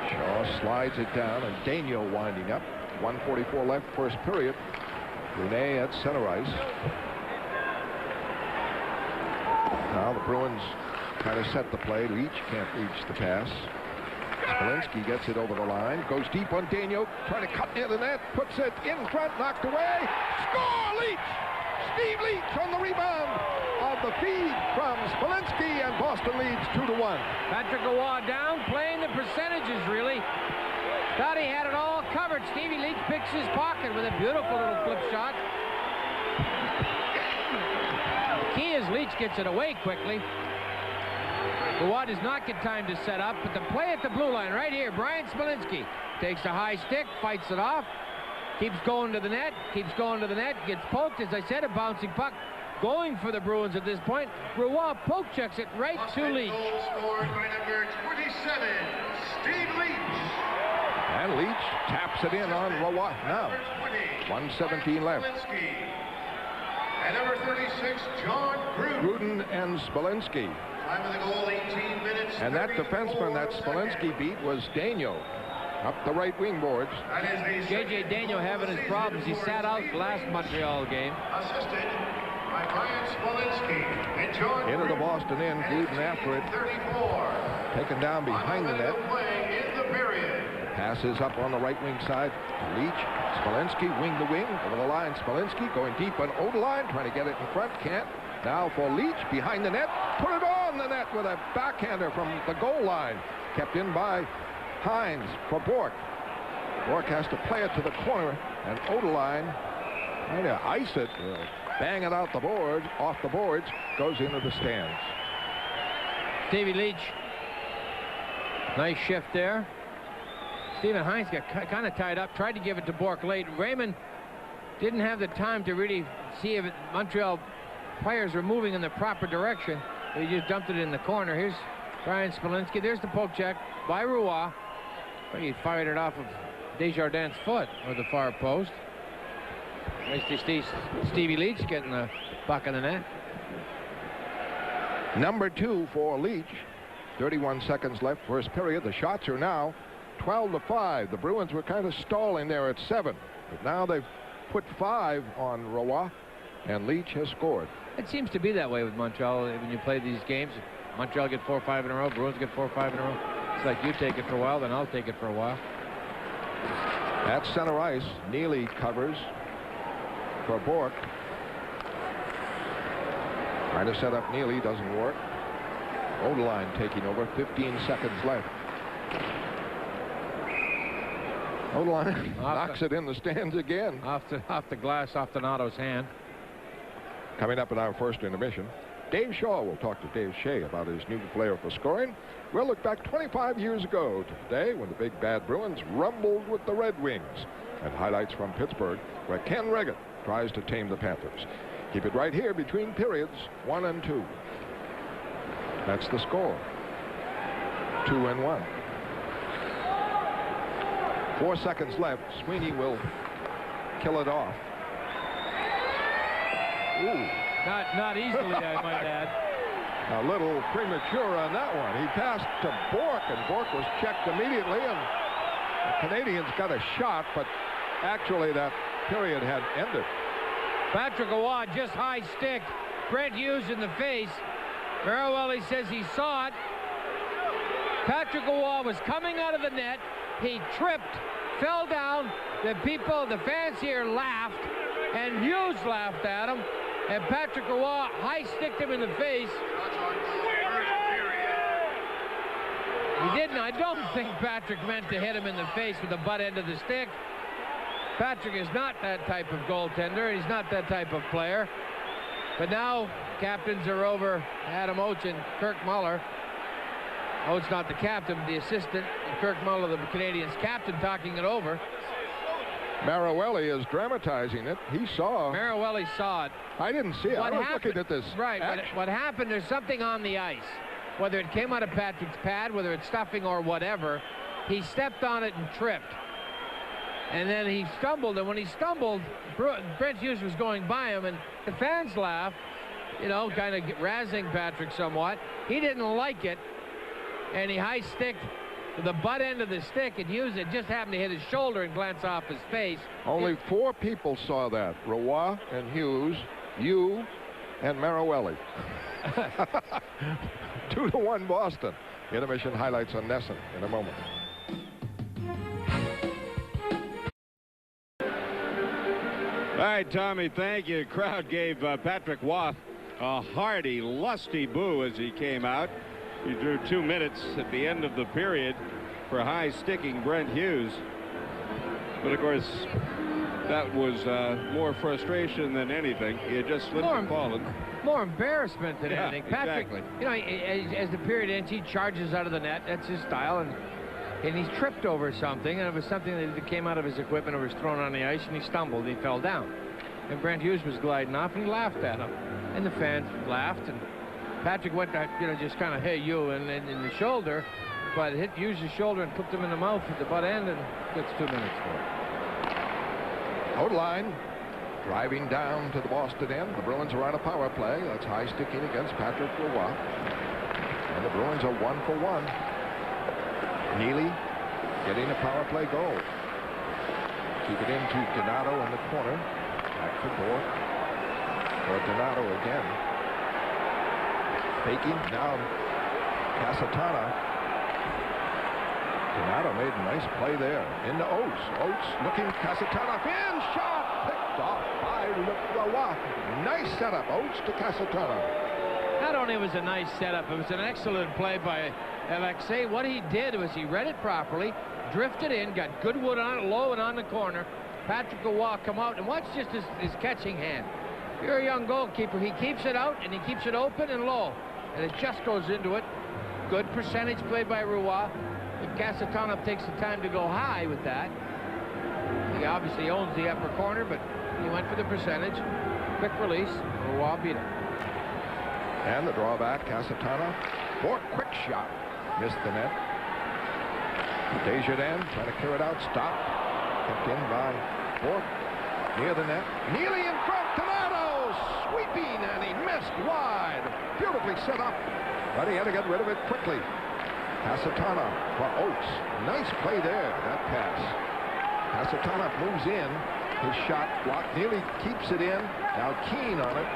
Shaw slides it down, and Daigneault winding up. 1:44 left, first period. Brunet at center ice. Now the Bruins kind of set the play. Leach can't reach the pass. Spilinsky gets it over the line. Goes deep on Daigneault. Trying to cut near the net. Puts it in front. Knocked away. Score! Leach! Steve Leach on the rebound of the feed from Spilinsky, and Boston leads 2-1. Patrick Roy down, playing the percentages, really. Thought he had it all covered. Stevie Leach picks his pocket with a beautiful little flip shot. The key is Leach gets it away quickly. Roy does not get time to set up, but the play at the blue line right here, Brian Smolinski takes a high stick, fights it off, keeps going to the net, gets poked. As I said, a bouncing puck going for the Bruins at this point. Roy poke checks it right to Leach. Goal scored by number 27, Steve Leach. And Leach taps it in on Roy now. 1:17 left. And number 36, John Gruden and Smolinski. Time of the goal, 18 minutes. And that defenseman that Smolinski beat was Daniel up the right wing boards. J.J. Daniel having his problems. He sat out the last Montreal game. Assisted by Brian Smolinski and John Into the Boston end, Gruden after it. 34. Taken down behind the net. Play in the period. Passes up on the right wing side. Leach, Smolinski, wing to wing, over the line. Smolinski going deep on Odeline, trying to get it in front, can't. Now for Leach, behind the net, put it on the net with a backhander from the goal line. Kept in by Hines for Bork. Bork has to play it to the corner, and Odeline trying to ice it, bang it out the board, off the boards, goes into the stands. Stevie Leach, nice shift there. Stephen Hines got kind of tied up, tried to give it to Bork late. Raymond didn't have the time to really see if Montreal players were moving in the proper direction. He just dumped it in the corner. Here's Brian Smolinski. There's the poke check by Roy. He fired it off of Desjardins' foot or the far post. Stevie Leach getting the puck in the net. Number 2 for Leach. 31 seconds left, first period. The shots are now 12-5. The Bruins were kind of stalling there at 7, but now they've put 5 on Roy, and Leach has scored. It seems to be that way with Montreal when you play these games. Montreal get 4 or 5 in a row, Bruins get 4 or 5 in a row. It's like you take it for a while, then I'll take it for a while. At center ice, Neely covers for Bork. Trying to set up Neely, doesn't work. Odeline taking over, 15 seconds left. Odeline knocks it in the stands again. Off the glass, off Donato's hand. Coming up in our first intermission, Dave Shaw will talk to Dave Shea about his new flair for scoring. We'll look back 25 years ago to today when the big bad Bruins rumbled with the Red Wings, and highlights from Pittsburgh where Ken Regan tries to tame the Panthers. Keep it right here between periods 1 and 2. That's the score. 2-1. 4 seconds left. Sweeney will kill it off. Ooh. Not easily, I might add. A little premature on that one. He passed to Bork, and Bork was checked immediately, and the Canadiens got a shot, but actually that period had ended. Patrick Roy just high stick. Brent Hughes in the face. Marawelli says he saw it. Patrick Roy was coming out of the net. He tripped, fell down. The fans here laughed, and Hughes laughed at him. And Patrick Roy high-sticked him in the face. He didn't. I don't think Patrick meant to hit him in the face with the butt end of the stick. Patrick is not that type of goaltender. He's not that type of player. But now captains are over Adam Oates and Kirk Muller. Oates not the captain, the assistant. Kirk Muller, the Canadiens captain, talking it over. Marawelli is dramatizing it. He saw. Marawelli saw it. I didn't see it. I was looking at this. Right. What happened, there's something on the ice. Whether it came out of Patrick's pad, whether it's stuffing or whatever, he stepped on it and tripped. And then he stumbled, and when he stumbled, Brent Hughes was going by him, and the fans laughed, you know, kind of razzing Patrick somewhat. He didn't like it, and he high-sticked the butt end of the stick, and Hughes had just happened to hit his shoulder and glance off his face. Only 4 people saw that. Roy and Hughes, you, and Marawelli. 2-1 Boston. Intermission highlights on Nesson in a moment. All right, Tommy, thank you. The crowd gave Patrick Roy a hearty, lusty boo as he came out. He drew 2 minutes at the end of the period for high-sticking Brent Hughes. But of course, that was more frustration than anything. He had just slipped and fallen. More embarrassment than Yeah, anything. Patrick, exactly. you know, as the period ends, he charges out of the net. That's his style, and he tripped over something, and it was something that came out of his equipment or was thrown on the ice, and he stumbled, and he fell down. And Brent Hughes was gliding off, and he laughed at him. And the fans laughed, and Patrick went, you know, just kind of, hey, you, in the shoulder, but hit Hughes' shoulder and hooked him in the mouth at the butt end, and gets 2 minutes for it. Line driving down to the Boston end. The Bruins are on a power play. That's high sticking against Patrick Roy. And the Bruins are 1 for 1. Neely getting a power play goal. Keep it into Donato in the corner. Back to Bork. Or Donato again. Faking now. Casatana. Donato made a nice play there. Into Oates. Oates looking. Casatana. In shot. Picked off by Roy. Nice setup. Oates to Casatana. Not only was it a nice setup, it was an excellent play by Alexei. What he did was he read it properly, drifted in, got good wood on it, low and on the corner. Patrick Roy come out, and watch just his catching hand. If you're a young goalkeeper, he keeps it out, and he keeps it open and low. And it just goes into it. Good percentage play by Roy. If Casatana takes the time to go high with that, he obviously owns the upper corner, but he went for the percentage. Quick release. Roy beat it. And the drawback, Casatana. Bork, quick shot. Missed the net. Desjardins trying to clear it out. Stop. Kept in by Bork. Near the net. Neely in front. Donato sweeping, and he missed wide. Beautifully set up. But he had to get rid of it quickly. Casatana for Oates. Nice play there, that pass. Casatana moves in. His shot blocked. Neely keeps it in. Now Keane on it.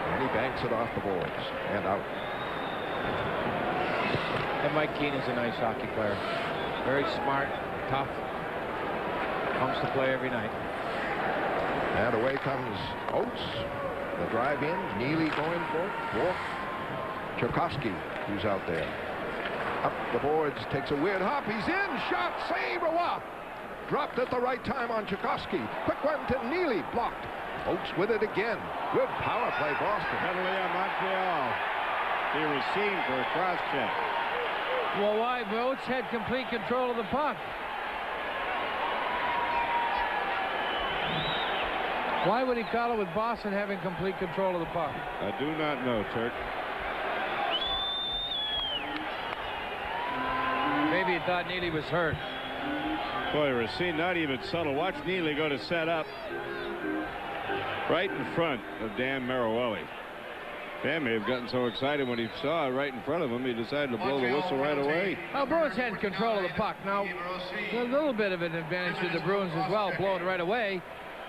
And he banks it off the boards. And out. And Mike Keane is a nice hockey player. Very smart, tough. Comes to play every night. And away comes Oates. The drive in. Neely going for it. Bork. Tchaikovsky, who's out there. Up the boards, takes a weird hop. He's in. Shot. Save. Roy. Dropped at the right time on Tchaikovsky. Quick one to Neely. Blocked. Oates with it again. Good power play, Boston. Penalty on Montreal. He was seen for a cross check. Well, why? Oates had complete control of the puck. Why would he call it with Boston having complete control of the puck? I do not know, Turk. Maybe he thought Neely was hurt. Boy, Racine not even subtle. Watch Neely go to set up right in front of Dan Maruelli. Dan may have gotten so excited when he saw it right in front of him, he decided to blow the whistle right away. Well, Bruins had control of the puck. Now, a little bit of an advantage to the Bruins as well, blowing right away.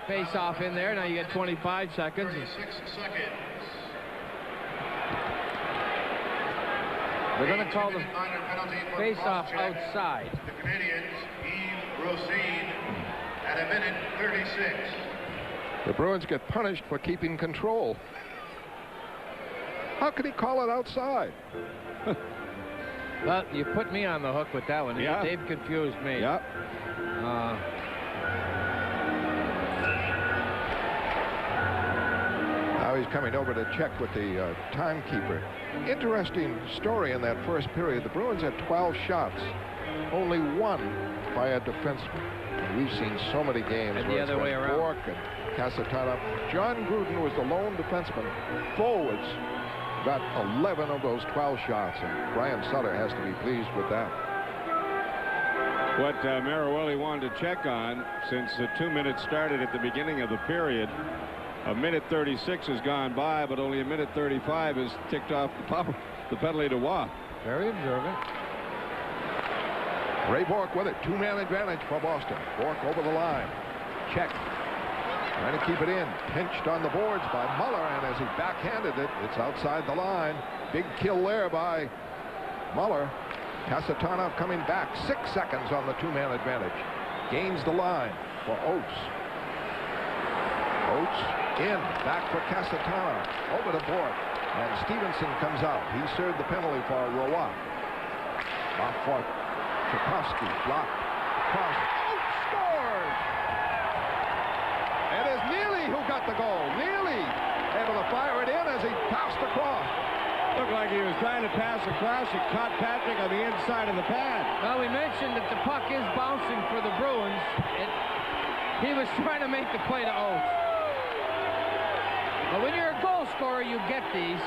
Face off in there. Now you get 25 seconds. 36 seconds. They're going to call the face off outside. The Canadiens, Yves Rosine, at 1:36. The Bruins get punished for keeping control. How could he call it outside? Well, you put me on the hook with that one. Yeah. They've confused me. Yep. Now he's coming over to check with the timekeeper. Interesting story in that first period. The Bruins had 12 shots, only one by a defenseman. And we've seen so many games And where the it's other way been around. Bork and Casatana. John Gruden was the lone defenseman. Forwards got 11 of those 12 shots, and Brian Sutter has to be pleased with that. What Maruelli wanted to check on, since the 2 minutes started at the beginning of the period, 1:36 has gone by, but only 1:35 has ticked off the penalty to Waugh. Very observant. Ray Bork with it. Two-man advantage for Boston. Bork over the line. Check. Trying to keep it in. Pinched on the boards by Muller, and as he backhanded it, it's outside the line. Big kill there by Muller. Casatana coming back. 6 seconds on the two-man advantage. Gains the line for Oates. Oates in. Back for Casatana. Over to Bork. And Stevenson comes out. He served the penalty for Roy. Off for Tchaikovsky. Blocked. Cross. Oates scores! pass across. It caught Patrick on the inside of the pad. Well, we mentioned that the puck is bouncing for the Bruins. He was trying to make the play to Oates. But when you're a goal scorer, you get these.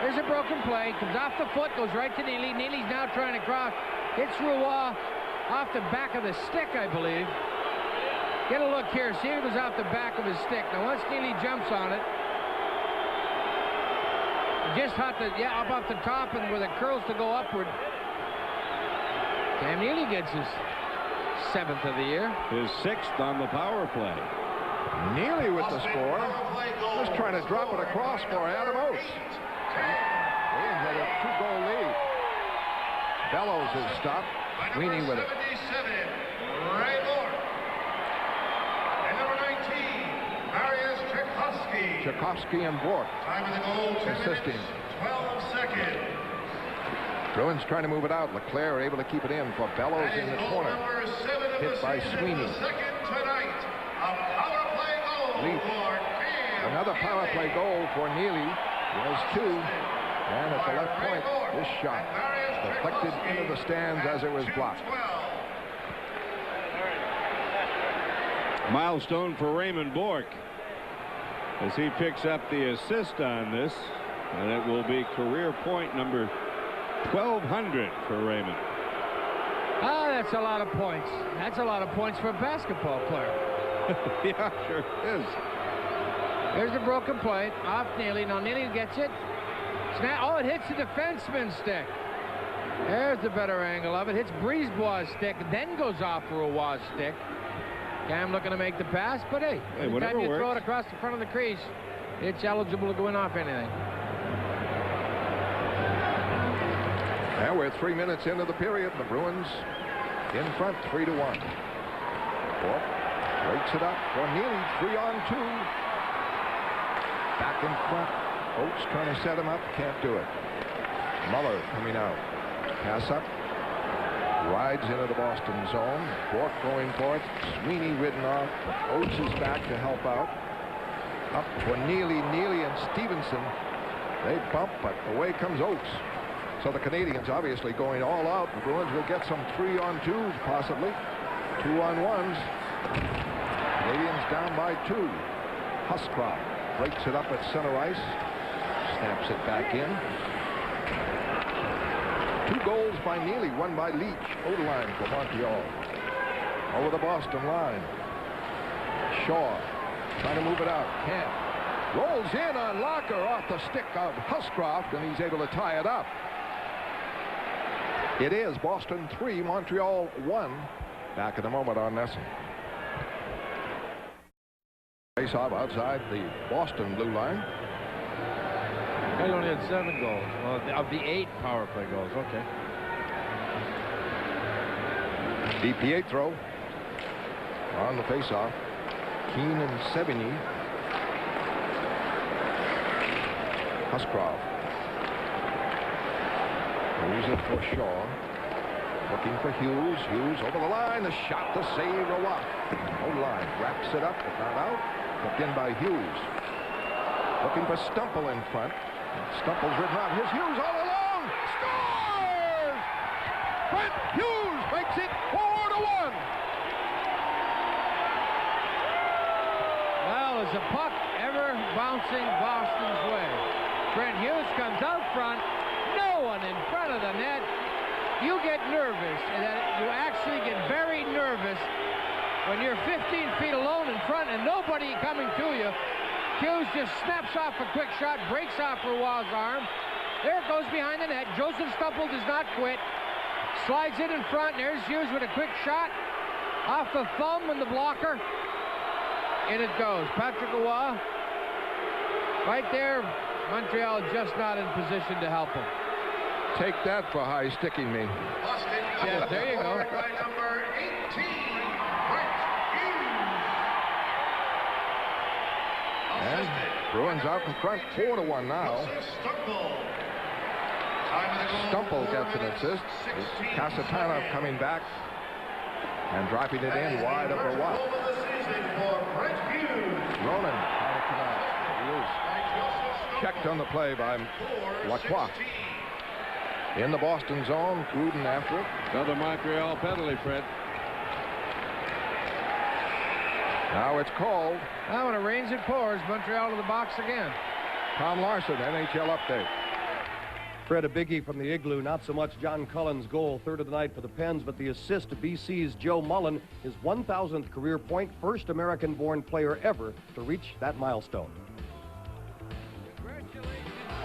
There's a broken play. Comes off the foot, goes right to Neely. Neely's now trying to cross. Hits Roy off the back of the stick, I believe. Get a look here. See if it was off the back of his stick. Now, once Neely jumps on it, just hot to, up off the top and with it curls to go upward. Cam Neely gets his 7th of the year. His 6th on the power play. Neely with the score. Just trying to drop it across for Adam Oates. Bruins had a 2-goal lead. Bellows is stopped. Sweeney with it. 77, Ray Bork. And number 19, Marius Tchaikovsky. Tchaikovsky and Bork Time of the goal, 10 assisting. minutes, 12 seconds. Bruins trying to move it out. Leclerc able to keep it in for Bellows in the corner. Number 7 of Hit the by season, Sweeney. the second tonight. A power play goal Leaf. for Cam Another power Neely. play goal for Neely. Was 2. And at the left point, this shot deflected into the stands as it was blocked. Milestone for Raymond Bork as he picks up the assist on this, and it will be career point number 1,200 for Raymond. Ah, that's a lot of points. That's a lot of points for a basketball player. Yeah, sure is. There's the broken play off Neely. Now Neely gets it. Oh, it hits the defenseman's stick. There's the better angle of it. Hits Brisebois' stick, then goes off Roy's stick. Cam looking to make the pass, but hey, every time you throw it across the front of the crease, it's eligible to go in off anything. And we're 3 minutes into the period. The Bruins in front, 3-1. Bork breaks it up for Neely, 3-on-2. Back in front. Oates trying to set him up, can't do it. Muller coming out. Pass up. Rides into the Boston zone. Bork going for it. Sweeney ridden off. Oates is back to help out. Up for Neely. Neely and Stevenson. They bump, but away comes Oates. So the Canadiens obviously going all out. The Bruins will get some 3-on-2s, possibly. 2-on-1s. Canadiens down by 2. Huscroft breaks it up at center ice. Snaps it back in. 2 goals by Neely, 1 by Leach. Odeline for Montreal. Over the Boston line. Shaw trying to move it out. Can't. Rolls in on Locker off the stick of Huscroft, and he's able to tie it up. It is Boston 3, Montreal 1. Back in a moment on Nesson. Face off outside the Boston blue line. He only had 7 goals. Well, of the 8 power play goals. Okay. DiPietro on the faceoff. Keane and Sevigny. Huscroft. Moves it for Shaw. Looking for Hughes. Hughes over the line. The shot to save Roy. O-line wraps it up, but not out. Hooked in by Hughes. Looking for Stumple in front. Stumple's ridden out. Here's Hughes all alone. Scores! Brent Hughes makes it 4-1. Well, is the puck ever bouncing Boston's way? Brent Hughes comes out front. No one in front of the net. You get nervous, and you actually get very nervous when you're 15 feet alone in front and nobody coming to you. Hughes just snaps off a quick shot, breaks off Roy's arm. There it goes behind the net. Joseph Stumple does not quit. Slides it in front. There's Hughes with a quick shot off the thumb and the blocker. In it goes. Patrick Roy. Right there, Montreal just not in position to help him. Take that for high sticking me. Yeah, there you go. By number 18, Brent Hughes. And Bruins out in front, 4-1 now. Stumple gets an assist. Casatanov coming back and dropping it in wide over Watt. Ronan out of command. Checked on the play by Lacroix. In the Boston zone, Gruden after it. Another Montreal penalty, Fred. Now it's called. Now when it rains, it pours. Montreal to the box again. Tom Larson, NHL update. Fred, a biggie from the Igloo. Not so much John Cullen's goal, third of the night for the Pens, but the assist to BC's Joe Mullen, his 1,000th career point, first American-born player ever to reach that milestone.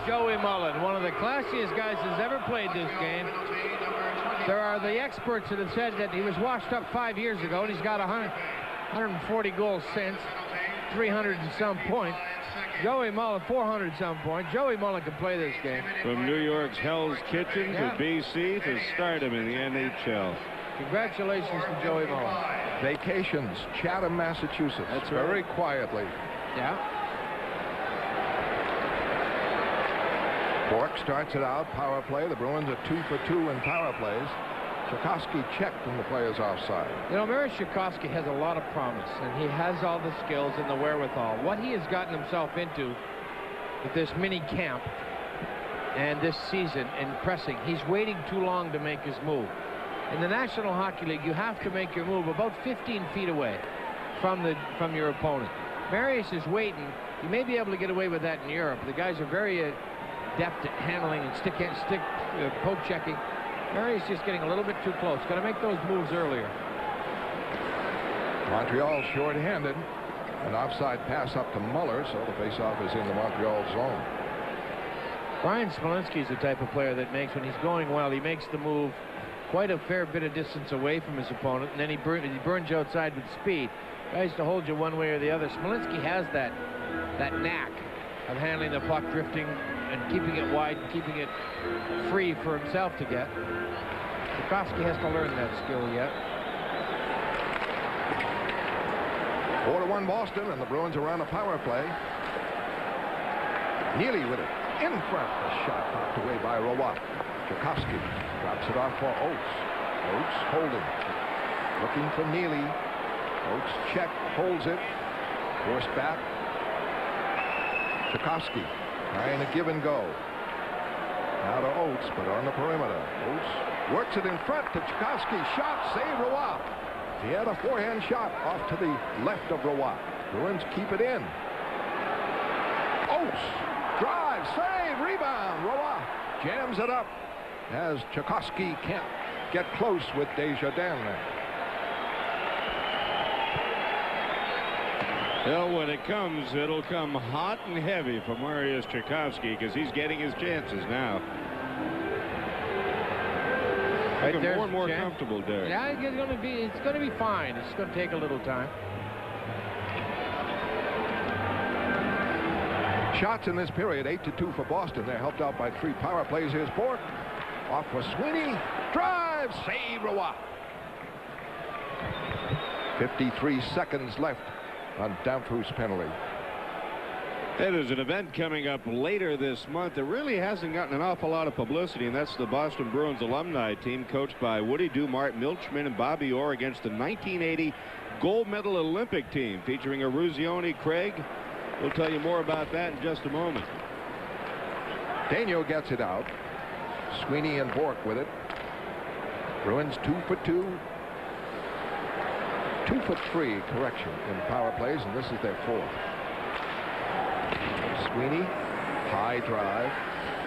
Joey Mullen, one of the classiest guys that's ever played this game. There are the experts that have said that he was washed up 5 years ago, and he's got 140 goals since, 300 and some points. Joey Mullen, 400 some points. Joey Mullen can play this game. From New York's Hell's Kitchen to BC to stardom in the NHL. Congratulations to Joey Mullen. Vacations, Chatham, Massachusetts. That's very quietly. Yeah. Bork starts it out, power play. The Bruins are 2 for 2 in power plays. Tchaikovsky checked when the player's offside. You know, Mary Tchaikovsky has a lot of promise, and he has all the skills and the wherewithal. What he has gotten himself into with this mini camp and this season and pressing, he's waiting too long to make his move. In the National Hockey League, you have to make your move about 15 feet away from your opponent. Marius is waiting. You may be able to get away with that in Europe. The guys are very adept at handling and poke checking. Marius just getting a little bit too close. Got to make those moves earlier. Montreal short-handed. An offside pass up to Muller, so the faceoff is in the Montreal zone. Brian Smolinski is the type of player that makes, when he's going well, he makes the move quite a fair bit of distance away from his opponent, and then he burns you outside with speed. Guys to hold you one way or the other. Smolinski has that knack of handling the puck, drifting and keeping it wide, and keeping it free for himself to get. Tchaikovsky has to learn that skill yet. 4-1 Boston, and the Bruins are on a power play. Neely with it in front. The shot knocked away by Roy. Tchaikovsky drops it off for Oates. Oates holding. Looking for Neely. Oates check, holds it. Forced back. Tchaikovsky trying to give and go. Now to Oates, but on the perimeter. Oates works it in front to Tchaikovsky. Shot, save Roy. He had a forehand shot off to the left of Roy. Bruins keep it in. Oates, drive, save, rebound. Roy jams it up as Tchaikovsky can't get close with Desjardins there. Well, when it comes, it'll come hot and heavy for Marius Tchaikovsky because he's getting his chances now. Right, looking more and more comfortable, Derek. Yeah, it's going to be fine. It's going to take a little time. Shots in this period, 8-2 for Boston. They're helped out by 3 power plays. Here's Bork. Off for Sweeney. Drive, save Roy. 53 seconds left on Danfus' penalty. Hey, there's an event coming up later this month that really hasn't gotten an awful lot of publicity, and that's the Boston Bruins alumni team coached by Woody Dumart, Milt Schmidt, and Bobby Orr against the 1980 gold medal Olympic team featuring Eruzione Craig. We'll tell you more about that in just a moment. Daigneault gets it out. Sweeney and Bork with it. Bruins 2 for 2. 2 for 3, correction, in power plays, and this is their 4th. Sweeney, high drive.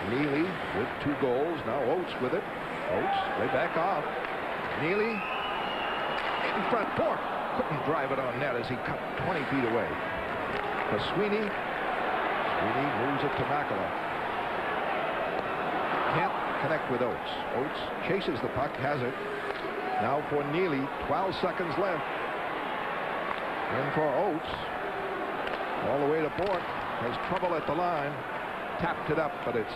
Neely with 2 goals. Now Oates with it. Oates way back off. Neely in front. Bork couldn't drive it on net as he cut 20 feet away. For Sweeney. Sweeney moves it to Makela. Can't connect with Oates. Oates chases the puck, has it. Now for Neely, 12 seconds left. And for Oates, all the way to Bork. Has trouble at the line. Tapped it up, but it's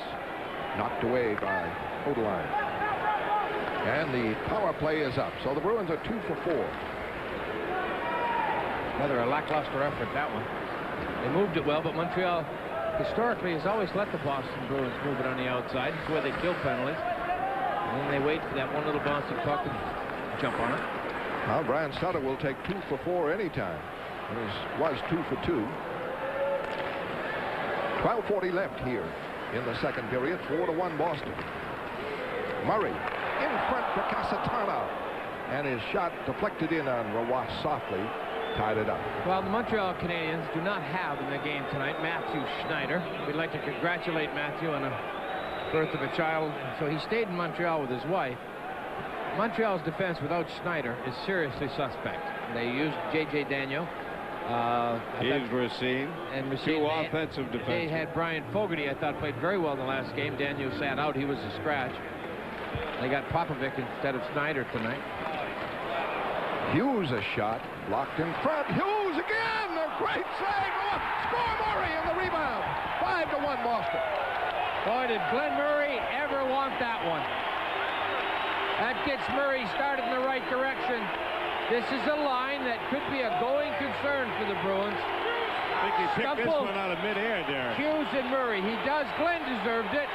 knocked away by Odeline. And the power play is up. So the Bruins are 2 for 4. Rather a lackluster effort, that one. They moved it well, but Montreal historically has always let the Boston Bruins move it on the outside. That's where they kill penalties. And then they wait for that one little bouncing puck and jump on it. Well, Brian Sutter will take 2 for 4 anytime. It was 2 for 2. 12:40 left here in the second period. 4-1 Boston. Murray in front for Casatana. And his shot deflected in on Roy softly. Tied it up. Well, the Montreal Canadiens do not have in the game tonight Matthew Schneider. We'd like to congratulate Matthew on the birth of a child. So he stayed in Montreal with his wife. Montreal's defense without Schneider is seriously suspect. They used J.J. Daniel. He's Racine. And two offensive defensemen. They had Brian Fogarty, I thought, played very well in the last game. Daniel sat out. He was a scratch. They got Popovic instead of Schneider tonight. Hughes a shot. Blocked in front. Hughes again. A great save. Score Murray and the rebound. 5-1 Boston. Boy, did Glenn Murray ever want that one. That gets Murray started in the right direction. This is a line that could be a going concern for the Bruins. I think he picked this one out of midair there. Hughes and Murray. He does. Glenn deserved it.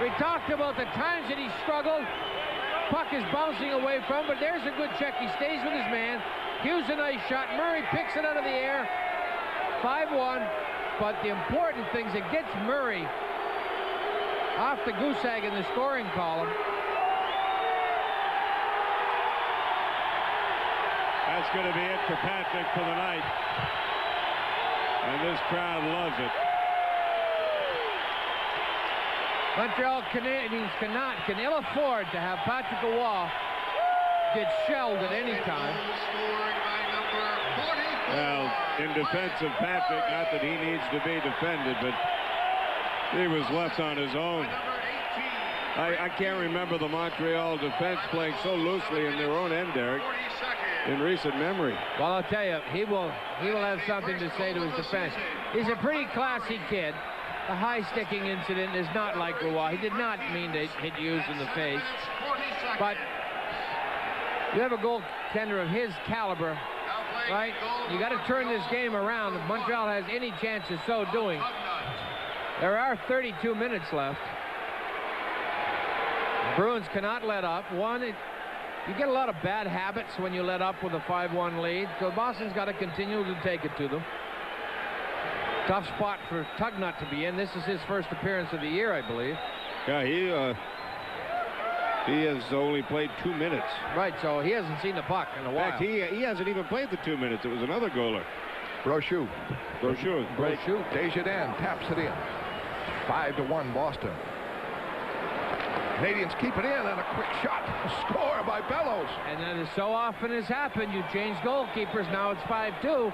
We talked about the times that he struggled. Puck is bouncing away from, but there's a good check. He stays with his man. Hughes a nice shot. Murray picks it out of the air. 5-1. But the important thing is it gets Murray off the goose egg in the scoring column. That's going to be it for Patrick for the night. And this crowd loves it. Montreal Canadiens can ill afford to have Patrick Roy get shelled at any time. Well, in defense of Patrick, not that he needs to be defended, but he was left on his own. I can't remember the Montreal defense playing so loosely in their own end, Derek, in recent memory. Well, I'll tell you, he will have something to say to his defense. He's a pretty classy kid. The high-sticking incident is not like Roy. He did not mean to hit Hughes in the face. But you have a goaltender of his caliber, right? You got to turn this game around. If Montreal has any chance of so doing. There are 32 minutes left. The Bruins cannot let up. You get a lot of bad habits when you let up with a 5-1 lead. So Boston's got to continue to take it to them. Tough spot for Tugnut to be in. This is his first appearance of the year, I believe. Yeah, he has only played 2 minutes. Right, so he hasn't seen the puck in a while. In fact, he hasn't even played the 2 minutes. It was another goaler. Brochu. Break. Desjardins taps it in. 5-1 Boston. Canadiens keep it in, and a quick shot. A score by Bellows. And then, as so often has happened, you change goalkeepers. Now it's 5-2.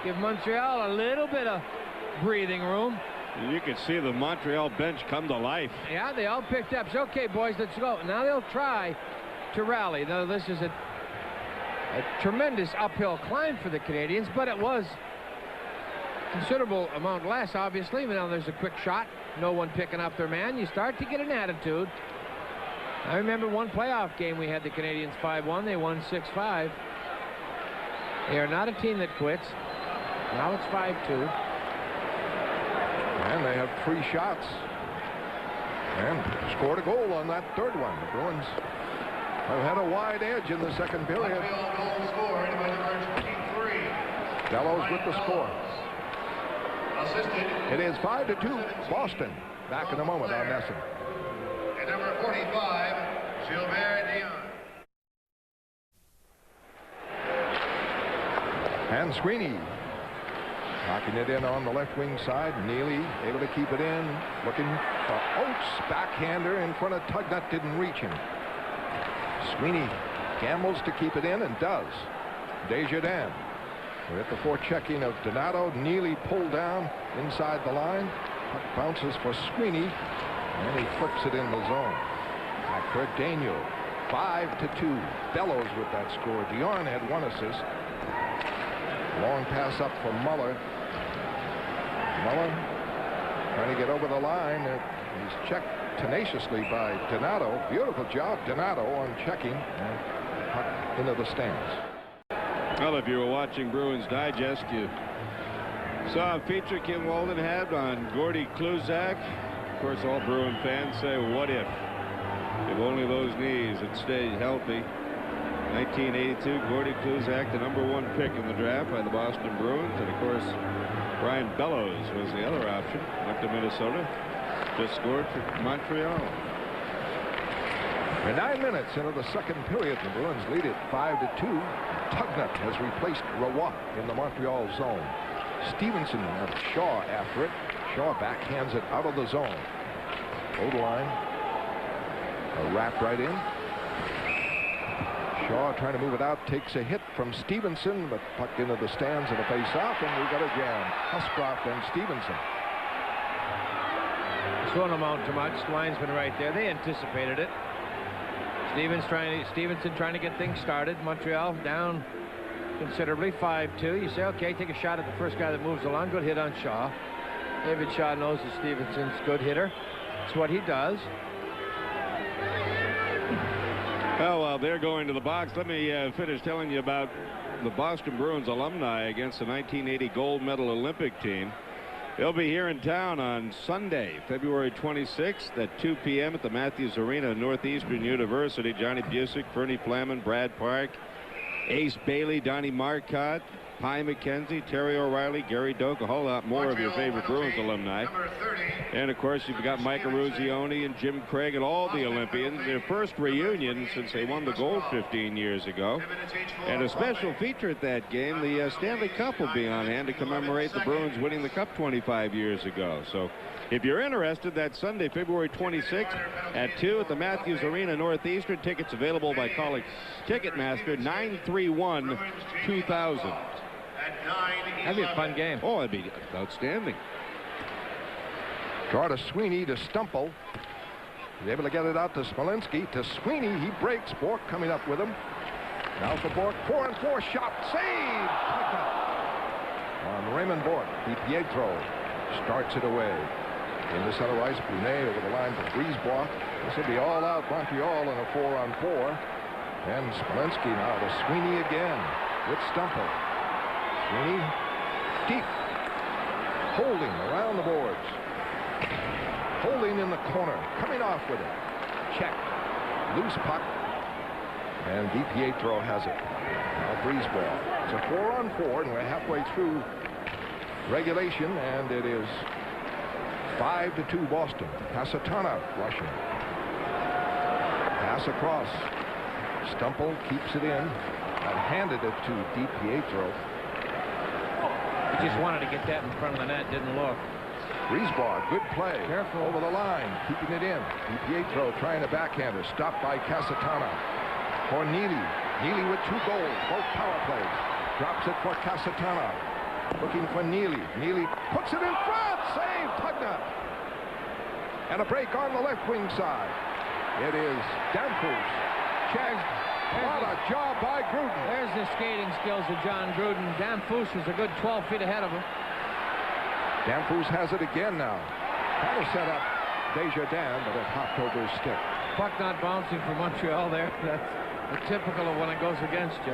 Give Montreal a little bit of breathing room. You can see the Montreal bench come to life. Yeah, they all picked up. So, okay, boys, let's go. Now they'll try to rally. Now, this is a tremendous uphill climb for the Canadiens, but it was considerable amount less, obviously. Now there's a quick shot. No one picking up their man. You start to get an attitude. I remember one playoff game we had the Canadiens 5-1. They won 6-5. They are not a team that quits. Now it's 5-2. And they have 3 shots. And scored a goal on that third one. The Bruins have had a wide edge in the second period. Bellows with the score. It is 5-2 Boston. Back in a moment on Nesson. And number 45, Gilbert Dion. And Sweeney knocking it in on the left wing side. Neely able to keep it in. Looking for Oates. Backhander in front of Tugnut. Didn't reach him. Sweeney gambles to keep it in and does. Desjardins. We're at the forechecking of Donato. Neely pulled down inside the line. Puck bounces for Sweeney. And he flips it in the zone. Back for Daniel. 5-2. Bellows with that score. Dion had 1 assist. Long pass up for Muller. Muller trying to get over the line. He's checked tenaciously by Donato. Beautiful job, Donato, on checking. And puck into the stands. Well, if you were watching Bruins Digest, you saw a feature Kim Walden had on Gordy Kluzak. Of course, all Bruin fans say, what if? If only those knees had stayed healthy. 1982, Gordy Kluzak, the #1 pick in the draft by the Boston Bruins. And, of course, Brian Bellows was the other option. Went to Minnesota. Just scored for Montreal. We're 9 minutes into the second period. The Bruins lead it 5-2. Tugnut has replaced Roy in the Montreal zone. Stevenson and Shaw after it. Shaw backhands it out of the zone. Goal line. A wrap right in. Shaw trying to move it out, takes a hit from Stevenson, but pucked into the stands and a face-off, and we got a jam. Huscroft and Stevenson. This won't amount to much. Linesman right there. They anticipated it. Stevenson trying to get things started. Montreal down considerably, 5-2. You say, okay, take a shot at the first guy that moves along. Good hit on Shaw. David Shaw knows that Stevenson's a good hitter. It's what he does. Well, while they're going to the box, let me finish telling you about the Boston Bruins alumni against the 1980 gold medal Olympic team. They'll be here in town on Sunday, February 26th at 2 p.m. at the Matthews Arena, Northeastern University. Johnny Busick, Fernie Flaman, Brad Park, Ace Bailey, Donnie Marcotte, Pye McKenzie, Terry O'Reilly, Gary Doak, a whole lot more of your favorite Bruins alumni. And, of course, you've got Mike Eruzione and Jim Craig and all the Olympians. Their first reunion since they won the gold 15 years ago. And a special feature at that game, the Stanley Cup will be on hand to commemorate the Bruins winning the Cup 25 years ago. So if you're interested, that's Sunday, February 26th at 2 at the Matthews Arena, Northeastern. Tickets available by calling Ticketmaster 931-2000. That'd be a fun game. Oh, that'd be outstanding. Draw to Sweeney to Stumple. He's able to get it out to Smolinski. To Sweeney, he breaks. Bork coming up with him. Now for Bork, 4-on-4 shot, save! On Raymond Bork, DiPietro starts it away. In the center ice, Brunet over the line for Brisebois. This will be all out Montreal in a 4-on-4. And Smolinski now to Sweeney again with Stumple. Sweeney deep, holding around the boards, holding in the corner, coming off with it. Check, loose puck, and DiPietro has it. Now Brisebois. It's a 4-on-4, and we're halfway through regulation, and it is 5-2 Boston. Casatana rushing. Pass across. Stumple keeps it in and handed it to DiPietro. He just wanted to get that in front of the net, didn't look. Brisebois, good play. Careful. Over the line, keeping it in. DiPietro trying to backhand her. Stopped by Casatana. For Neely. Neely with 2 goals, both power plays. Drops it for Casatana. Looking for Neely. Neely puts it in front. Save, Tugnut. And a break on the left wing side. It is Danfus. Checked. What a job by Gruden. There's the skating skills of John Gruden. Danfus was a good 12 feet ahead of him. Danfus has it again now. Trying to set up Desjardins, but it hopped over his stick. Puck not bouncing for Montreal there. That's typical of when it goes against you.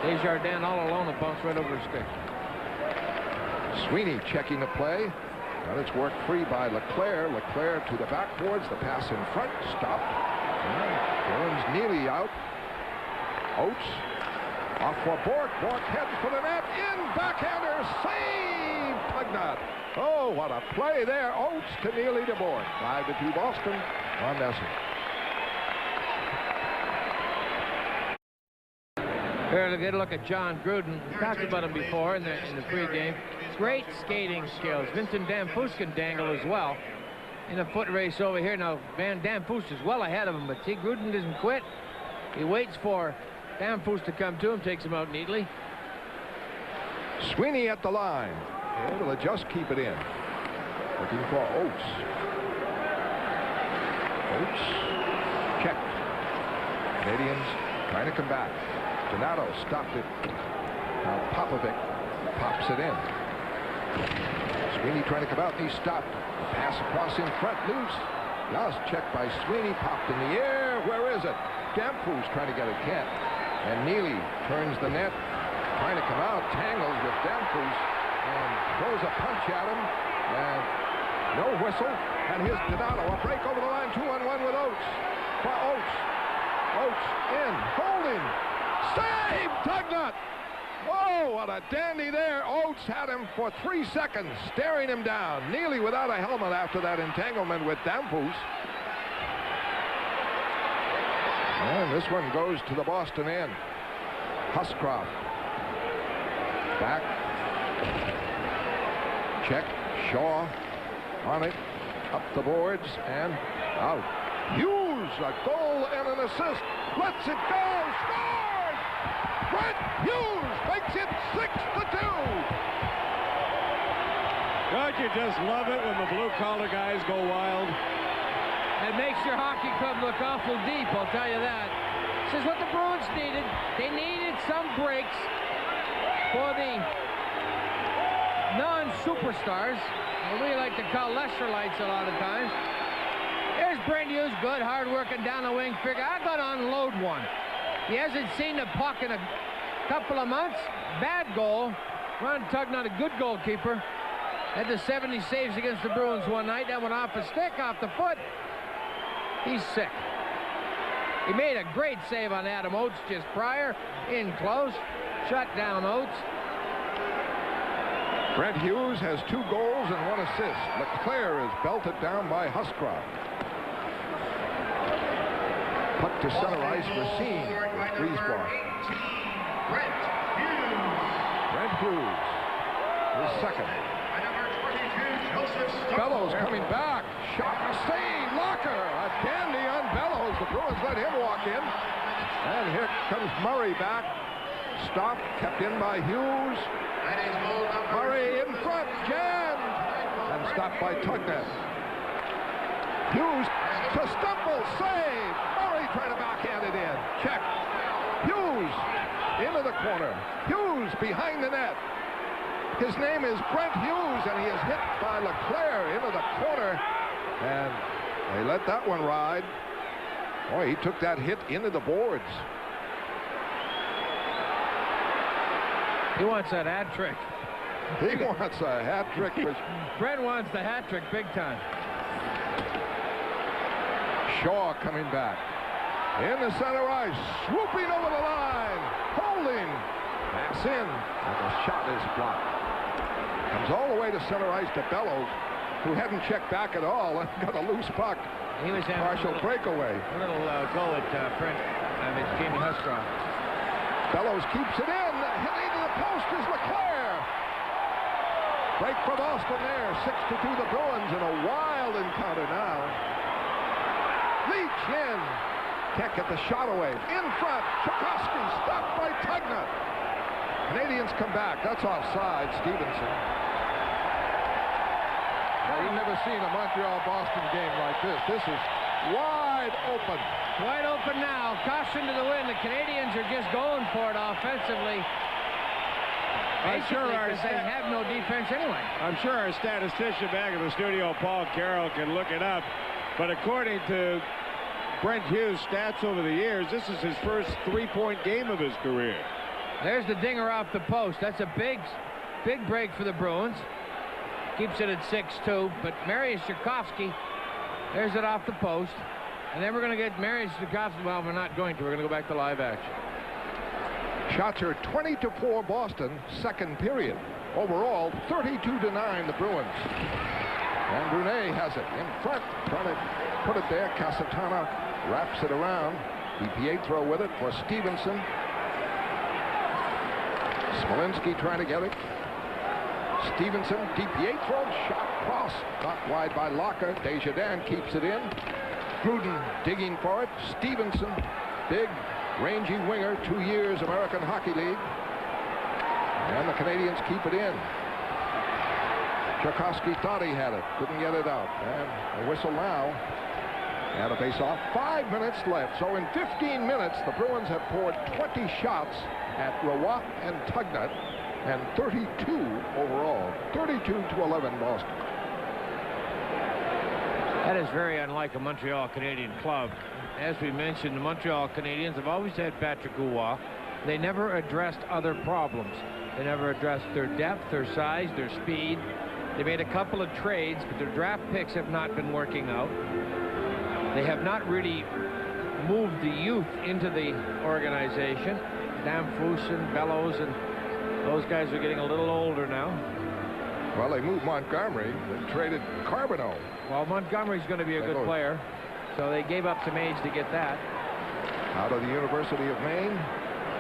Desjardins all alone, it bounced right over his stick. Sweeney checking the play. Got its work free by Leclerc. Leclerc to the backboards. The pass in front. Stopped. Burns Neely out. Oates off for Bork. Bork heads for the net. In backhander. Save! Tugnut. Oh, what a play there. Oates to Neely to Bork. 5-2 Boston on Nesson. Here's a good look at John Gruden. We talked about him before in the pregame. Great skating skills. Vincent Danfus can dangle as well. In a foot race over here now, Van Danfus is well ahead of him, but see, Gruden doesn't quit. He waits for Danfus to come to him, takes him out neatly. Sweeney at the line. Able to just keep it in. Looking for Oates. Oates. Check. Canadiens trying to come back. Donato stopped it. Now Popovic pops it in. Sweeney trying to come out, and he stopped. Pass across in front, loose. Last check by Sweeney, popped in the air. Where is it? Danfus trying to get it, can't. And Neely turns the net, trying to come out, tangles with Danfus, and throws a punch at him. And no whistle. And here's Donato, a break over the line, 2-on-1 with Oates. For Oates. Oates in, holding. Save, Tugnut! Whoa, what a dandy there. Oates had him for 3 seconds, staring him down. Neely without a helmet after that entanglement with Danfus. And this one goes to the Boston end. Huscroft. Back. Check. Shaw on it. Up the boards and out. Hughes, a goal and an assist. Lets it go. Scores! Brent Hughes makes it 6-2. Don't you just love it when the blue-collar guys go wild? It makes your hockey club look awful deep, I'll tell you that. This is what the Bruins needed. They needed some breaks for the non-superstars. We like to call lesser lights a lot of times. There's Brent Hughes, good, hard-working down the wing. Figure, I'm going to unload one. He hasn't seen the puck in a couple of months. Bad goal. Ron Tugnutt, a good goalkeeper. Had the 70 saves against the Bruins one night. That went off a stick, off the foot. He's sick. He made a great save on Adam Oates just prior. In close. Shut down Oates. Brent Hughes has 2 goals and 1 assist. Leclerc is belted down by Huscroft. Puck to center ice. Racine. Griesbach. Brent Hughes. Brent Hughes. His second. And number 22, Joseph Bellows coming back. Shot. Save. Locker. A dandy on Bellows. The Bruins let him walk in. And here comes Murray back. Stopped. Kept in by Hughes. Murray in front, jammed, and stopped by Tugnutt. Hughes to stumble, save. Murray trying to backhand it in. Check. Hughes into the corner. Hughes behind the net. His name is Brent Hughes, and he is hit by Leclerc into the corner. And they let that one ride. Boy, he took that hit into the boards. He wants that hat trick. He wants a hat trick. Brent wants the hat trick big time. Shaw coming back. In the center ice. Swooping over the line. Holding. Backs in. And the shot is blocked. Comes all the way to center ice to Bellows, who hadn't checked back at all and got a loose puck. He was having partial breakaway. A little go at Brent. It's Jamie Huscroft. Bellows keeps it in. Hitting to the post is Leclerc. Break for Boston there. 6-2 the Bruins in a wild encounter now. Leach in. Can't get the shot away. In front. Tchaikovsky stopped by Tugnutt. Canadiens come back. That's offside. Stevenson. Well, we've never seen a Montreal-Boston game like this. This is wide open. Wide open now. Caution to the wind. The Canadiens are just going for it offensively. I'm sure they have no defense anyway. I'm sure our statistician back in the studio, Paul Carroll, can look it up. But according to Brent Hughes' stats over the years, this is his first 3-point game of his career. There's the dinger off the post. That's a big break for the Bruins. Keeps it at 6-2. But Mariusz Tchaikovsky, there's it off the post. And then we're going to get Mariusz Tchaikovsky. Well, we're not going to. We're going to go back to live action. Shots are 20-4 Boston, second period. Overall, 32-9 the Bruins. And Brunet has it in front, trying to put it there. Casatana wraps it around. DiPietro with it for Stevenson. Smolinski trying to get it. Stevenson, DiPietro, shot cross, knocked wide by Locker. Desjardins keeps it in. Gruden digging for it. Stevenson, big, rangy winger, 2 years American Hockey League. And the Canadiens keep it in. Tchaikovsky thought he had it, couldn't get it out. And a whistle now. And a face-off. 5 minutes left. So in 15 minutes, the Bruins have poured 20 shots at Roy and Tugnutt, and 32 overall. 32-11 Boston. That is very unlike a Montreal Canadian club. As we mentioned, the Montreal Canadiens have always had Patrick Roy. They never addressed other problems. They never addressed their depth, their size, their speed. They made a couple of trades, but their draft picks have not been working out. They have not really moved the youth into the organization. Damphus and Bellows, and those guys are getting a little older now. Well, they moved Montgomery and traded Carbonneau. Well, Montgomery's going to be a good player, so they gave up some age to get that. out of the University of Maine,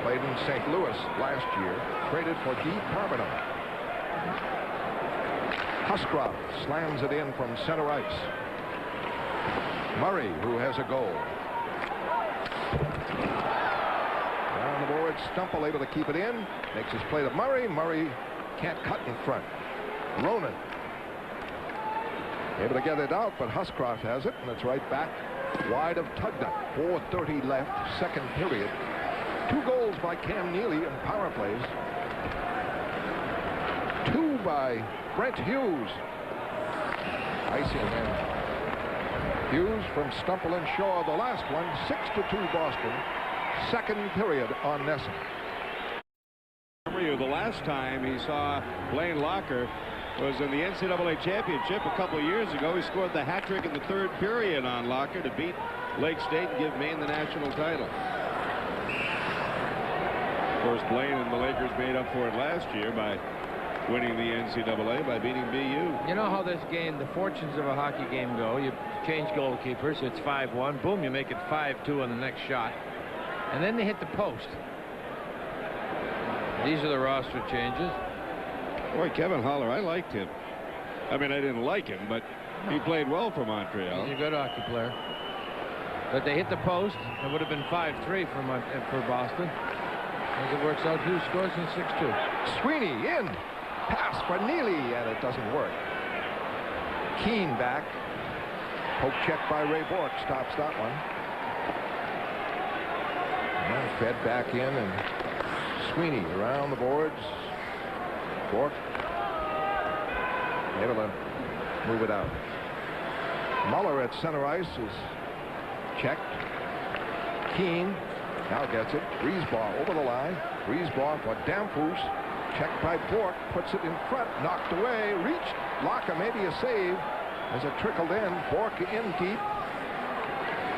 played in St. Louis last year, traded for D. Carbonell. Huscroft slams it in from center ice. Murray, who has a goal. Down the board, Stumple able to keep it in. Makes his play to Murray. Murray can't cut in front. Ronan able to get it out, but Huscroft has it, and it's right back wide of Tugnutt. 4:30 left, second period. 2 goals by Cam Neely in power plays. 2 by Brent Hughes. Icing in. Hughes from Stumple and Shaw, the last one. 6-2 Boston. Second period on Nesson. The last time he saw Blaine Locker was in the NCAA championship a couple of years ago. He scored the hat trick in the 3rd period on Locker to beat Lake State and give Maine the national title. Of course, Blaine and the Lakers made up for it last year by winning the NCAA by beating BU. You know how this game, the fortunes of a hockey game go. You change goalkeepers, it's 5-1. Boom, you make it 5-2 on the next shot. And then they hit the post. These are the roster changes. Boy, Kevin Holler, I liked him. I mean, I didn't like him, but he played well for Montreal. He's a good hockey player. But they hit the post. It would have been 5-3 for Boston. As it works out, Hughes scores in 6-2. Sweeney in. Pass for Neely, and it doesn't work. Keane back. Poke check by Ray Bork stops that one. And fed back in, and Sweeney around the boards. Bork able to move it out. Muller at center ice is checked. Keane now gets it. Griesbaugh over the line. Griesbaugh for Damphus. Checked by Bork. Puts it in front. Knocked away. Reached. Locker, maybe a save as it trickled in. Bork in deep.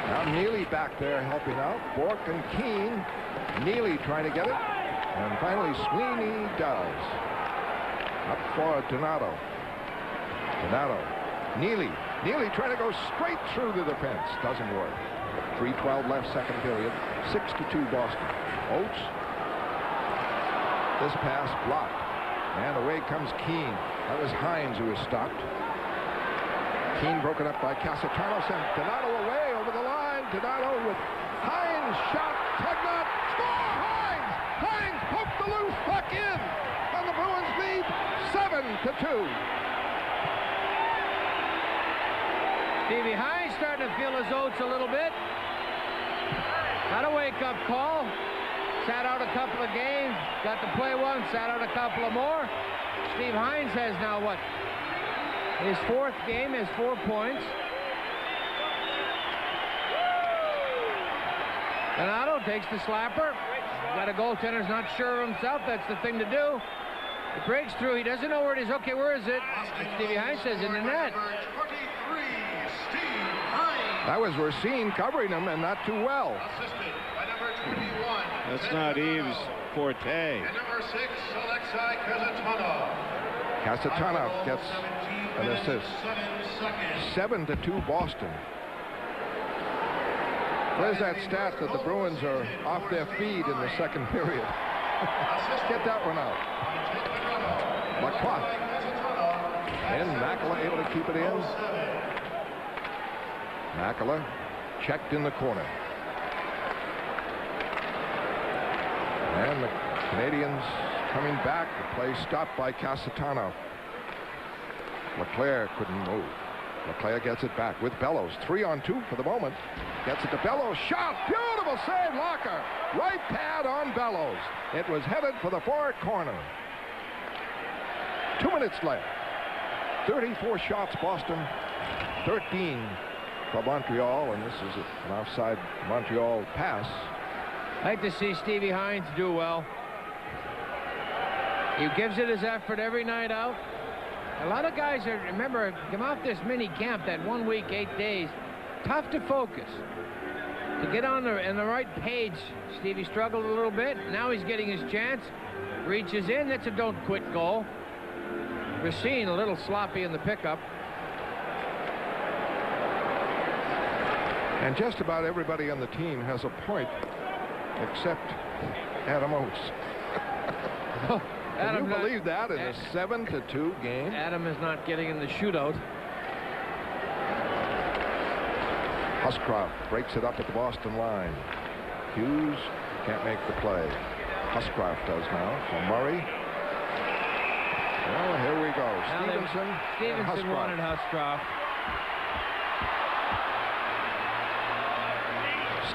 Now Neely back there helping out. Bork and Keane. Neely trying to get it. And finally Sweeney does. Up for Donato. Donato. Neely. Neely trying to go straight through the defense. Doesn't work. 3:12 left, second period. 6-2 Boston. Oates. This pass blocked. And away comes Keane. That was Hines who was stopped. Keane broken up by Casatano. Sent Donato away over the line. Donato with Hines shot. Tugnutt. Score! Hines! Hines poked the loose puck in. And the Bruins lead 7-2. Stevie Hines starting to feel his oats a little bit. Got a wake-up call. Sat out a couple of games. Got to play one. Sat out a couple of more. Steve Hines has now what? His 4th game, has 4 points. Donato takes the slapper. Got a goaltender's not sure of himself. That's the thing to do. It breaks through. He doesn't know where it is. Okay, where is it? And Stevie Hines says in the net. That was Racine covering him, and not too well. Assisted by number 21. That's not Eves' forte. And number 6, Alexei Kasatonov. Kasatonov gets an assist. 7-2 Boston. There's that stat that the Bruins are off their feed in the second period. Get that one out. Lacroix. And Makela able to keep it in. Makela checked in the corner. And the Canadiens coming back. The play stopped by Casatano. LeClaire couldn't move. LeClaire gets it back with Bellows. 3-on-2 for the moment. Gets it to Bellows. Shot! Beautiful save, Locker. Right pad on Bellows. It was headed for the far corner. 2 minutes left. 34 shots, Boston. 13 for Montreal, and this is an offside Montreal pass. I'd like to see Stevie Hines do well. He gives it his effort every night out. A lot of guys are, remember, come off this mini camp, that 1 week, 8 days. Tough to focus. To get on the right page, Stevie struggled a little bit. Now he's getting his chance. Reaches in. That's a don't quit goal. Racine a little sloppy in the pickup. And just about everybody on the team has a point except Adam Oates. Can you believe that in a 7-2 game? Adam is not getting in the shootout. Huscroft breaks it up at the Boston line. Hughes can't make the play. Huscroft does now. So Murray. Well, here we go. Stevenson wanted Huscroft.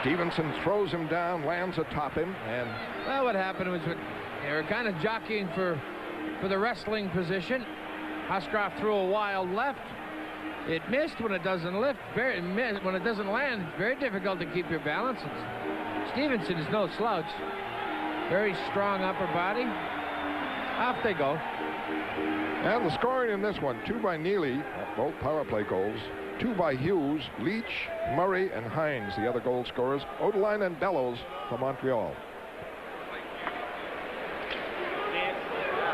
Stevenson throws him down, lands atop him, and well, what happened was they were kind of jockeying for the wrestling position. Huscroft threw a wild left. It missed when it doesn't lift. When it doesn't land, it's very difficult to keep your balance. Stevenson is no slouch. Very strong upper body. Off they go. And the scoring in this one, 2 by Neely, both power play goals. 2 by Hughes, Leach, Murray, and Hines, the other goal scorers. Odeline and Bellows for Montreal.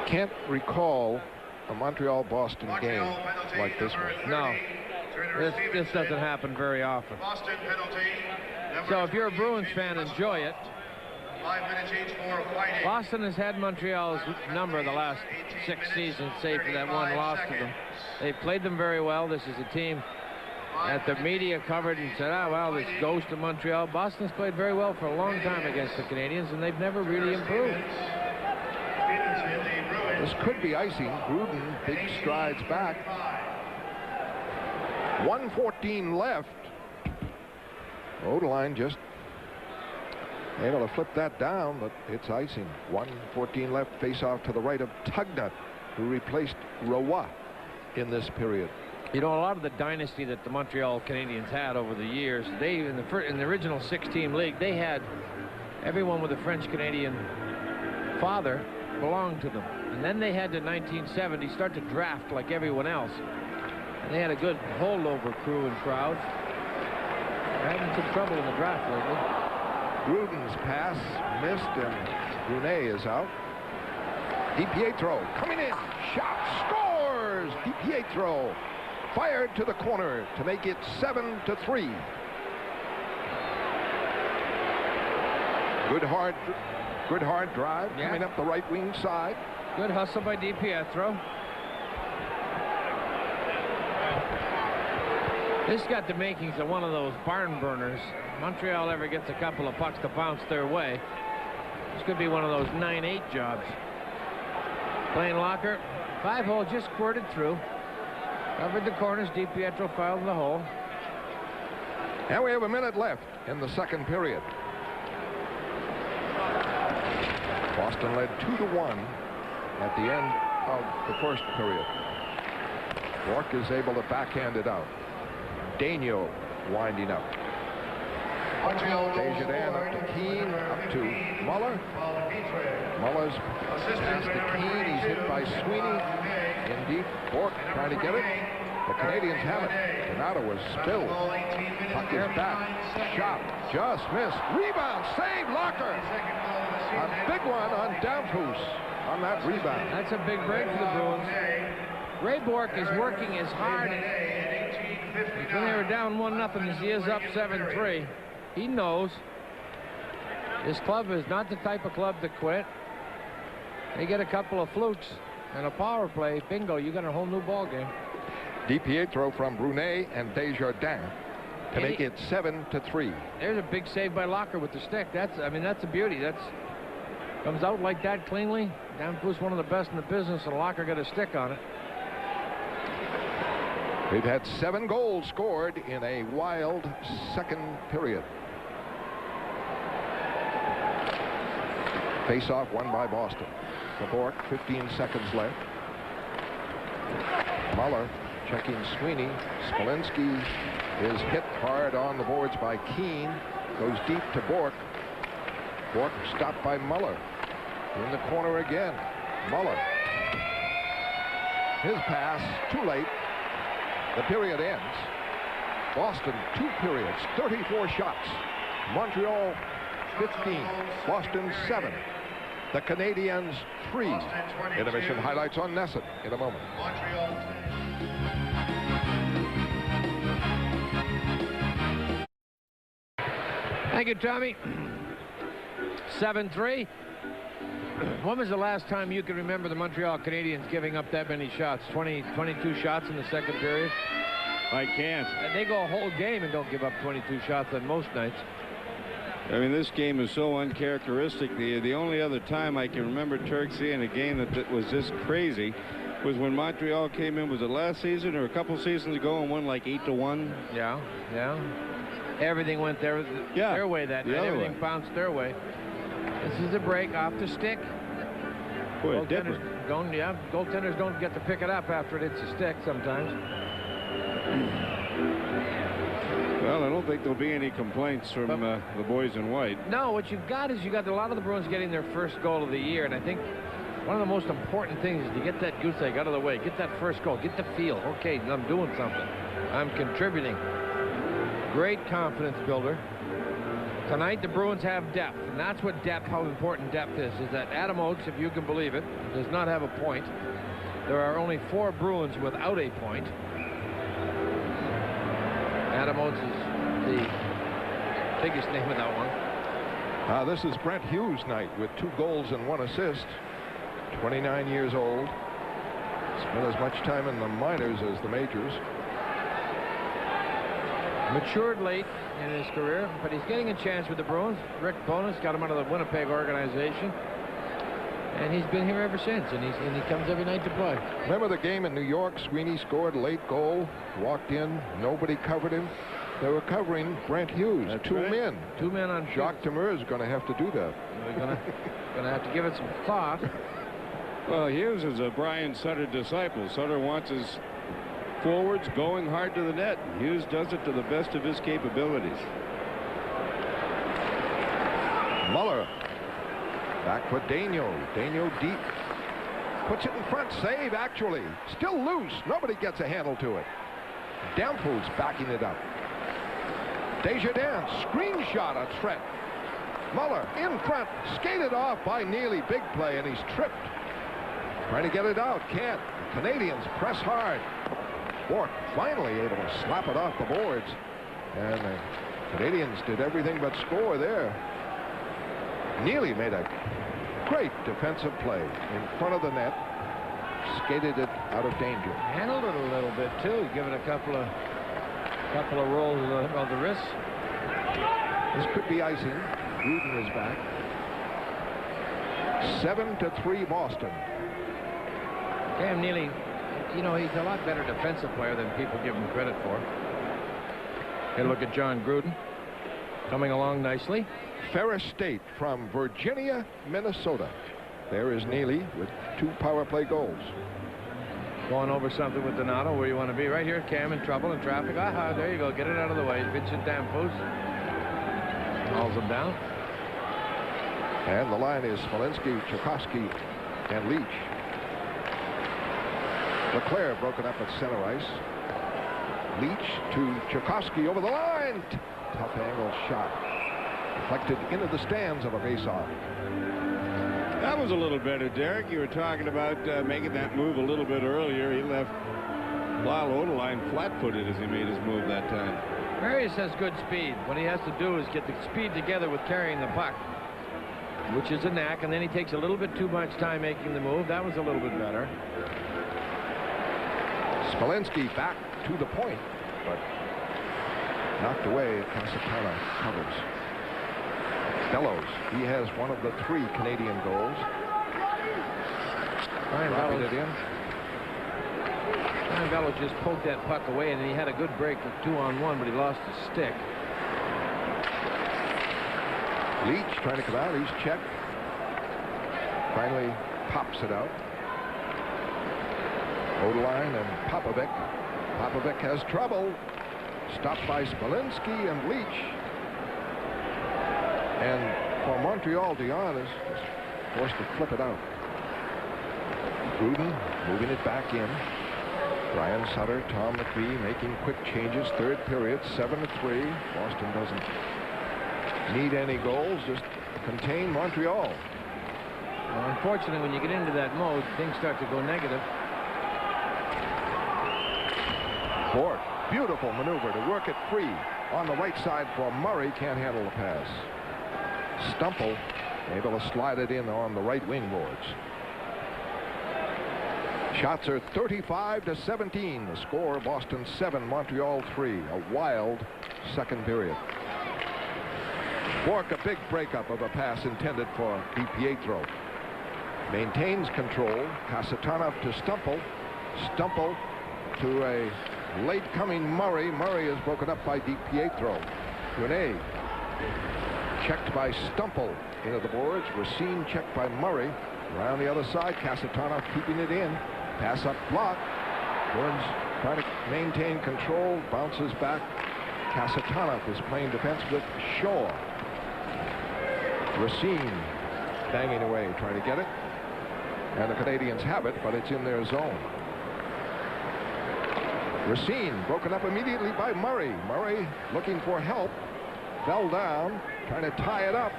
Can't recall a Montreal-Boston game like this one. No, this doesn't happen very often. Boston penalty. So if you're a Bruins fan, enjoy it. 5 minutes each for fighting. Boston has had Montreal's number the last 6 seasons, save for that one loss to them. They've played them very well. This is a team that the media covered and said, oh, well, this ghost of Montreal. Boston's played very well for a long time against the Canadiens, and they've never really improved. This could be icing. Gruden, big strides back. 1:14 left. Odeline just able to flip that down, but it's icing. 1:14 left. Face off to the right of Tugnut, who replaced Roy in this period. You know, a lot of the dynasty that the Montreal Canadiens had over the years, they in the original 6-team league, they had everyone with a French-Canadian father belonged to them. And then they had to 1970 start to draft like everyone else. And they had a good holdover crew and crowd. They're having some trouble in the draft lately. Gruden's pass missed, and Brunet is out. DiPietro coming in. Shot, scores! DiPietro fired to the corner to make it 7-3. Good hard drive, yeah, coming up the right wing side. Good hustle by DiPietro. This got the makings of one of those barn burners. Montreal ever gets a couple of pucks to bounce their way. This could be one of those 9-8 jobs. Playing Locker, 5-hole just squirted through. Covered the corners. DiPietro fouled in the hole. And we have a minute left in the second period. Boston led 2-1 at the end of the first period. Bourque is able to backhand it out. Daigneault winding up. Desjardins up to Keane, up to Muller. Muller's pass to Keane. He's hit by Sweeney. In deep. Bourque trying to get it. The Canadiens have it. Donato was spilled. Puck is back. Shot. Just missed. Rebound. Save. Locker. A big one on Downpoos on that rebound. That's a big break for the Bruins. Ray Bourque is working as hard when they were down 1-0 as he is up 7-3. He knows this club is not the type of club to quit. They get a couple of flukes and a power play. Bingo, you got a whole new ball game. DiPietro from Brunet and Desjardins to make it 7-3. There's a big save by Locker with the stick. That's a beauty. That's comes out like that cleanly. Downpoos one of the best in the business, and Locker got a stick on it. We've had 7 goals scored in a wild second period. Face-off won by Boston. For Bourque, 15 seconds left. Muller checking Sweeney. Smolinski is hit hard on the boards by Keane. Goes deep to Bourque. Bourque stopped by Muller. In the corner again. Muller. His pass, too late. The period ends. Boston, 2 periods, 34 shots. Montreal, 15. Boston, 7. The Canadiens, 3. Intermission highlights on NESN in a moment. Thank you, Tommy. 7-3. When was the last time you can remember the Montreal Canadiens giving up that many shots? 22 shots in the second period? I can't. And they go a whole game and don't give up 22 shots on most nights. I mean, this game is so uncharacteristic. The only other time I can remember Turk seeing a game that was this crazy was when Montreal came in. Was it last season or a couple seasons ago and won like 8-1? Yeah. Everything went their way that night. Everything bounced their way. This is a break off the stick. Boy, goaltenders don't get to pick it up after it hits the stick sometimes. Well, I don't think there'll be any complaints from the boys in white. No, what you've got is a lot of the Bruins getting their first goal of the year, and I think one of the most important things is to get that goose egg out of the way. Get that first goal. Get the feel. Okay, I'm doing something. I'm contributing. Great confidence builder. Tonight, the Bruins have depth, and that's what depth, how important depth is that Adam Oates, if you can believe it, does not have a point. There are only 4 Bruins without a point. Adam Oates is the biggest name of that one. This is Brent Hughes' night with 2 goals and 1 assist. 29 years old. Spent as much time in the minors as the majors. Matured late in his career, but he's getting a chance with the Bruins. Rick Bowness got him out of the Winnipeg organization, and he's been here ever since, and he comes every night to play. Remember the game in New York? Sweeney scored a late goal, walked in, nobody covered him. They were covering Brent Hughes. That's Two right. men. 2 men on Jacques Demers is going to have to do that. We're gonna have to give it some thought. Well, Hughes is a Brian Sutter disciple. Sutter wants his forwards going hard to the net. Hughes does it to the best of his capabilities. Muller. Back for Daigneault. Daigneault deep. Puts it in front. Save, actually. Still loose. Nobody gets a handle to it. Danford's backing it up. Desjardins. Screen shot on Trent. Muller in front. Skated off by Neely. Big play, and he's tripped. Trying to get it out. Can't. Canadiens press hard. Bourque finally able to slap it off the boards. And the Canadiens did everything but score there. Neely made a great defensive play in front of the net. Skated it out of danger. Handled it a little bit too. Give it a couple of rolls of the wrist. This could be icing. Gruden is back. 7-3 Boston. Cam Neely, he's a lot better defensive player than people give him credit for. Hey, look at John Gruden coming along nicely. Ferris State from Virginia, Minnesota. There is Neely with 2 power play goals. Going over something with Donato where you want to be. Right here, Cam in trouble in traffic. Aha, there you go. Get it out of the way. Vincent Danfos hauls him down. And the line is Smolinski, Tchaikovsky, and Leach. LeClaire broken up at center ice. Leach to Tchaikovsky over the line. Tough angle shot. Deflected into the stands of a faceoff. That was a little better, Derek. You were talking about making that move a little bit earlier. He left Lyle Oderline flat-footed as he made his move that time. Marius has good speed. What he has to do is get the speed together with carrying the puck, which is a knack, and then he takes a little bit too much time making the move. That was a little bit better. Smolinski back to the point, but knocked away. Casatana covers. Bellows, he has one of the 3 Canadian goals. Brian Dropping Bellows. it in. Brian Bellows just poked that puck away, and he had a good break with 2-on-1, but he lost his stick. Leach trying to come out. He's checked. Finally pops it out. Oderline and Popovic. Popovic has trouble. Stopped by Smolinski and Leach. And for Montreal, Dion is forced to flip it out. Gruden moving it back in. Brian Sutter, Tom McVie making quick changes. Third period, 7-3. Boston doesn't need any goals, just contain Montreal. Well, unfortunately, when you get into that mode, things start to go negative. Bourque, beautiful maneuver to work it free on the right side for Murray. Can't handle the pass. Stumple able to slide it in on the right wing boards. Shots are 35-17. The score, Boston 7, Montreal 3. A wild second period. Bork, a big breakup of a pass intended for DiPietro. Maintains control. Kasatonov to Stumple. Stumple to a late-coming Murray. Murray is broken up by DiPietro. Brunet checked by Stumple into the boards. Racine checked by Murray. Around the other side, Kasatonov keeping it in. Pass up block. Burns trying to maintain control. Bounces back. Kasatonov is playing defense with Shaw. Racine banging away, trying to get it. And the Canadiens have it, but it's in their zone. Racine broken up immediately by Murray. Murray looking for help. Fell down, trying to tie it up.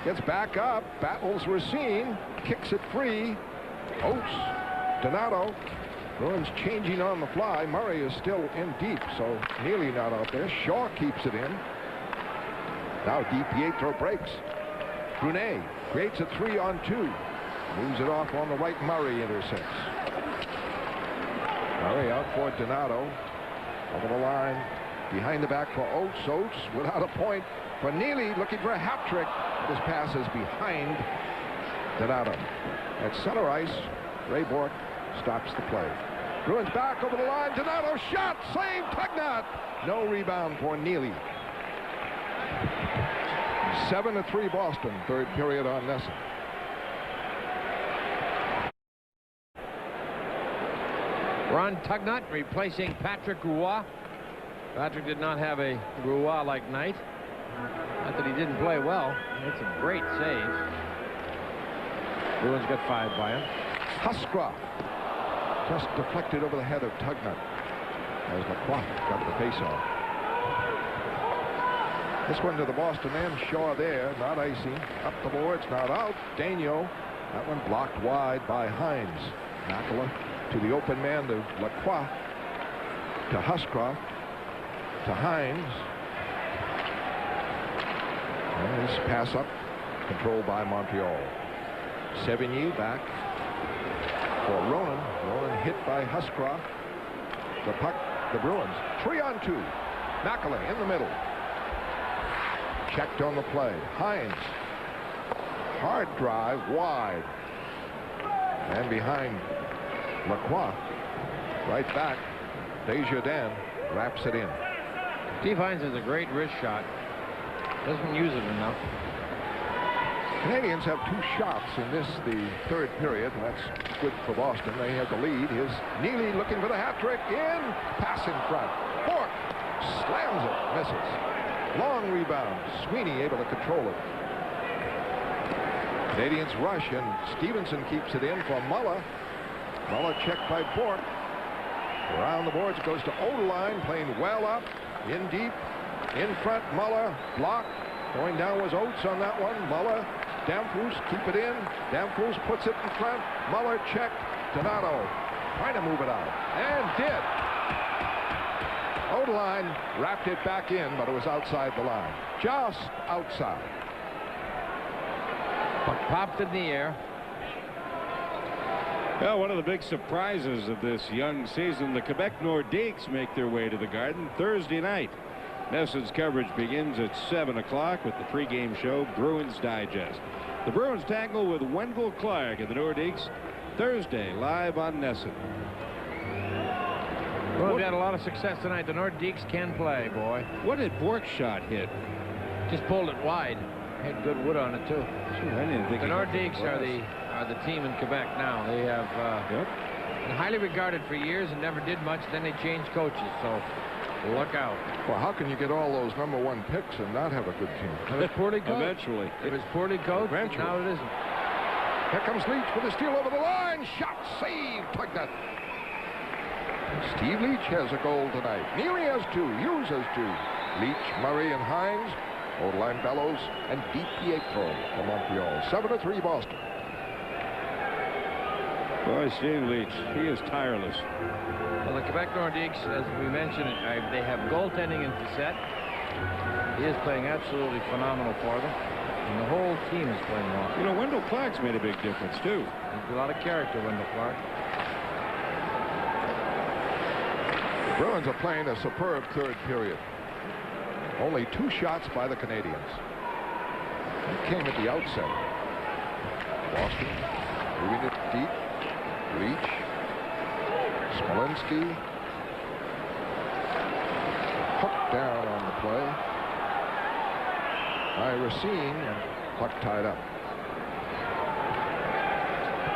Gets back up, battles Racine, kicks it free. Oates, Donato. Bruins changing on the fly. Murray is still in deep, so Neely not out there. Shaw keeps it in. Now DiPietro breaks. Brunet creates a 3-on-2. Moves it off on the right. Murray intercepts. Murray out for Donato. Over the line. Behind the back for Oates. Oates without a point for Neely, looking for a hat trick. This pass is behind Donato. At center ice, Ray Bork stops the play. Bruins back over the line. Donato shot. Save. Tugnut. No rebound for Neely. 7-3 Boston. Third period on Nesson. Ron Tugnut replacing Patrick Roy. Patrick did not have a Roy-like night. Not that he didn't play well. It's a great save. Bruins got 5 by him. Huskroft just deflected over the head of Tugnut as Lacroix got the face-off. This one to the Boston end. Shaw there, not icing. Up the boards, not out. Daigneault. That one blocked wide by Hines. Makela to the open man to Lacroix. To Huskroft. To Hines. And this pass up, controlled by Montreal. Sevigny back for Ronan. Ronan hit by Huskroft. The puck, the Bruins. 3-on-2. Makela in the middle. Checked on the play. Hines. Hard drive wide. And behind Lacroix. Right back. Desjardins wraps it in. Steve Hines has a great wrist shot. Doesn't use it enough. Canadiens have 2 shots in this, the third period. That's good for Boston. They have the lead. Here's Neely looking for the hat trick. In. Pass in front. Bork slams it. Misses. Long rebound. Sweeney able to control it. Canadiens rush, and Stevenson keeps it in for Muller. Muller checked by Bork. Around the boards goes to Odeline, playing well up. In deep. In front, Muller. Blocked. Going down was Oates on that one. Muller. Damphus keep it in. Damphus puts it in front. Muller checked. Donato trying to move it out. And did. Odeline wrapped it back in, but it was outside the line. Just outside. Puck popped in the air. Well, one of the big surprises of this young season, the Quebec Nordiques make their way to the Garden Thursday night. Nesson's coverage begins at 7 o'clock with the pregame show Bruins Digest. The Bruins tackle with Wendell Clark and the Nordiques Thursday live on Nesson. Bruins had a lot of success tonight. The Nordiques can play, boy. What did Bork's shot hit? Just pulled it wide. Had good wood on it too. I didn't think the Nordiques are the team in Quebec now. They have been highly regarded for years and never did much. Then they changed coaches, so look out. Well, how can you get all those #1 picks and not have a good team? It was poorly coached. Eventually. It was poorly coached. Now it isn't. Here comes Leach with a steal over the line. Shot, save, Tugnut. Steve Leach has a goal tonight. Neely has 2. Hughes has 2. Leach, Murray, and Hines. Odeline, Bellows, and DiPietro for Montreal. 7-3 Boston. Boy, Steve Leach, he is tireless. Well, the Quebec Nordiques, as we mentioned, they have goaltending in Facette. He is playing absolutely phenomenal for them. And the whole team is playing well. You know, Wendell Clark's made a big difference, too. He's a lot of character, Wendell Clark. The Bruins are playing a superb third period. Only 2 shots by the Canadiens. That came at the outset. Boston moving it deep. Reach. Smolinski. Hooked down on the play by Racine, and puck tied up.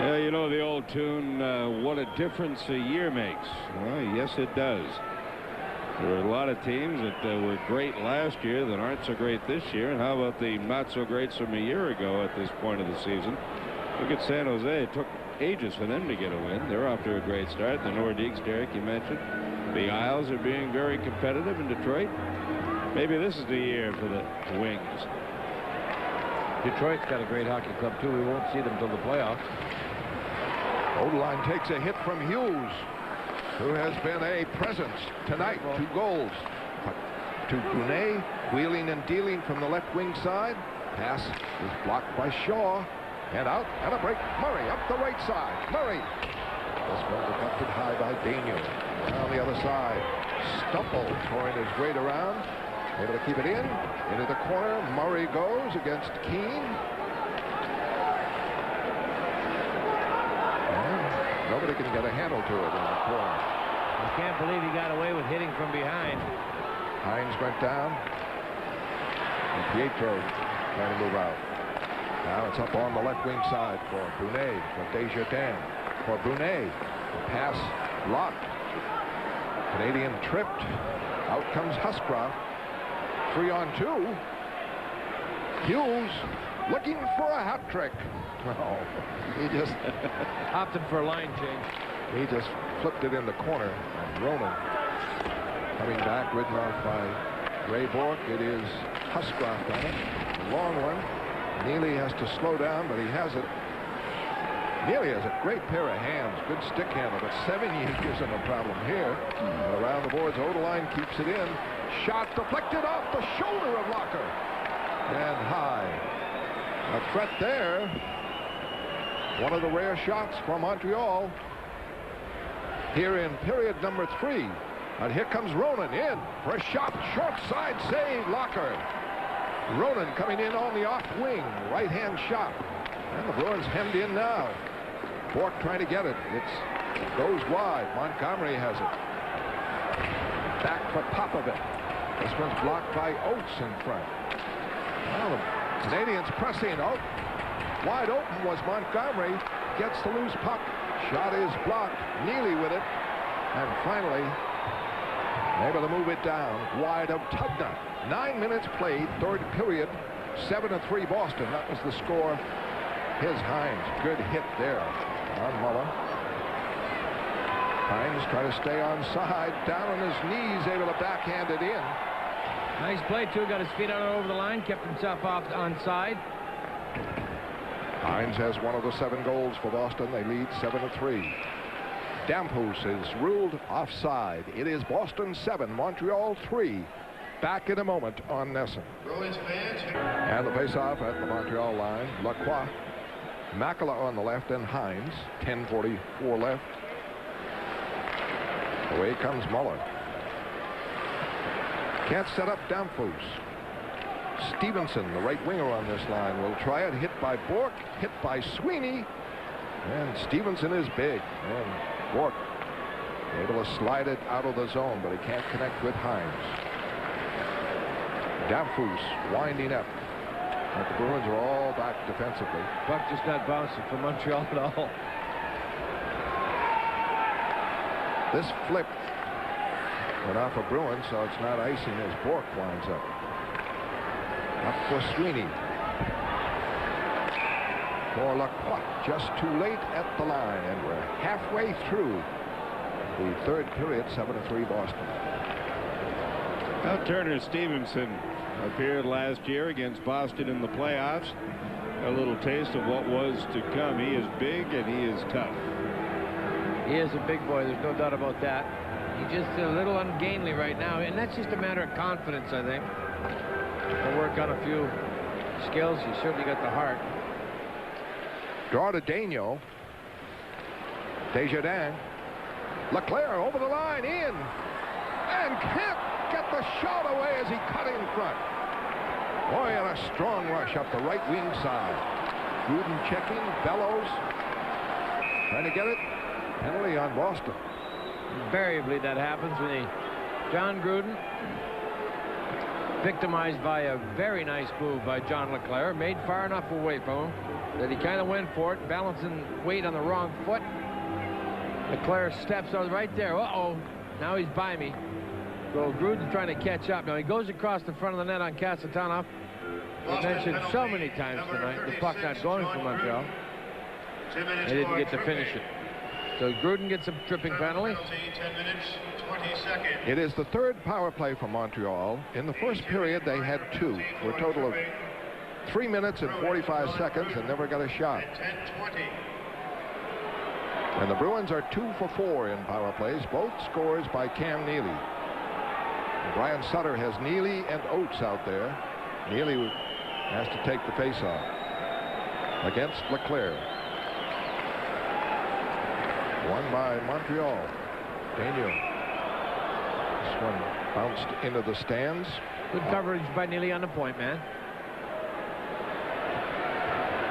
Yeah, you know the old tune, what a difference a year makes. Well, yes, it does. There are a lot of teams that were great last year that aren't so great this year. And how about the not so greats from a year ago at this point of the season? Look at San Jose. It took ages for them to get a win. They're off to a great start. The Nordiques, Derek, you mentioned. The Isles are being very competitive in Detroit. Maybe this is the year for the Wings. Detroit's got a great hockey club, too. We won't see them until the playoffs. Odeline takes a hit from Hughes, who has been a presence tonight. 2 goals. To Brunet, wheeling and dealing from the left wing side. Pass is blocked by Shaw. And out, and a break. Murray up the right side. Murray. This one deflected high by Daniel. On the other side. Stumble towing his weight around. Able to keep it in. Into the corner. Murray goes against Keane. And nobody can get a handle to it in the corner. I can't believe he got away with hitting from behind. Hines went down. And Pietro trying to move out. Now it's up on the left wing side for Brunet, for Desjardins, for Brunet. Pass blocked. Canadian tripped. Out comes Huscroft. 3-on-2. Hughes looking for a hat trick. Oh, he just opted for a line change. He just flipped it in the corner. And Roman coming back, ridden off by Ray Bourque. It is Huscroft on it. A long one. Neely has to slow down, but he has it. Neely has a great pair of hands, good stick handle, but 7 years gives him a problem here. And around the boards, Odeline keeps it in. Shot deflected off the shoulder of Locker. And high. A threat there. One of the rare shots for Montreal. Here in period number 3. And here comes Ronan in for a shot. Short side save, Locker. Ronan coming in on the off wing. Right-hand shot. And the Bruins hemmed in now. Bourque trying to get it. It goes wide. Montgomery has it. Back for Popovich. This one's blocked by Oates in front. Well, the Canadiens pressing out. Wide open was Montgomery. Gets the loose puck. Shot is blocked. Neely with it. And finally, able to move it down. Wide of Tugnutt. 9 minutes played, third period. 7-3 Boston. That was the score. Here's Hines. Good hit there on Muller. Hines trying to stay on side. Down on his knees, able to backhand it in. Nice play, too. Got his feet out over the line. Kept himself off onside. Hines has one of the 7 goals for Boston. They lead 7-3. Dampus is ruled offside. It is Boston 7, Montreal 3. Back in a moment on Nesson. And the face-off at the Montreal line. Lacroix, Makela on the left, and Hines. 10:44 left. Away comes Muller. Can't set up Dampus. Stevenson, the right winger on this line, will try it. Hit by Bourque, hit by Sweeney. And Stevenson is big. And Bourque able to slide it out of the zone, but he can't connect with Hines. Dampus winding up. But the Bruins are all back defensively. Buck just not bouncing for Montreal at all. This flip went off a Bruin, so it's not icing as Bourque winds up. Up for Sweeney. For Lacroix, just too late at the line, and we're halfway through the third period. 7-3 Boston. Now Turner Stevenson appeared last year against Boston in the playoffs. A little taste of what was to come. He is big and he is tough. He is a big boy. There's no doubt about that. He's just a little ungainly right now, and that's just a matter of confidence, I think. to work on a few skills. He certainly got the heart. Draw to Daigneault. Desjardins. Leclerc over the line, in. And can't get the shot away as he cut in front. Boy, and a strong rush up the right wing side. Gruden checking, Bellows trying to get it. Penalty on Boston. Invariably that happens when John Gruden, victimized by a very nice move by John Leclerc, made far enough away from him that he kind of went for it, balancing weight on the wrong foot. Leclerc steps out right there. Uh-oh, now he's by me. So Gruden's trying to catch up. Now he goes across the front of the net on Kasatonov. We mentioned so many times tonight the puck not going for Montreal. They didn't get to finish it. So Gruden gets a tripping penalty. 10 minutes, 20 seconds. It is the third power play for Montreal. In the first period, they had 2 for a total of 3 minutes and 45 seconds and never got a shot. 10-20. And the Bruins are 2 for 4 in power plays, both scores by Cam Neely. And Brian Sutter has Neely and Oates out there. Neely has to take the faceoff against Leclerc. Won by Montreal. Daigneault. This one bounced into the stands. Good coverage by Neely on the point man.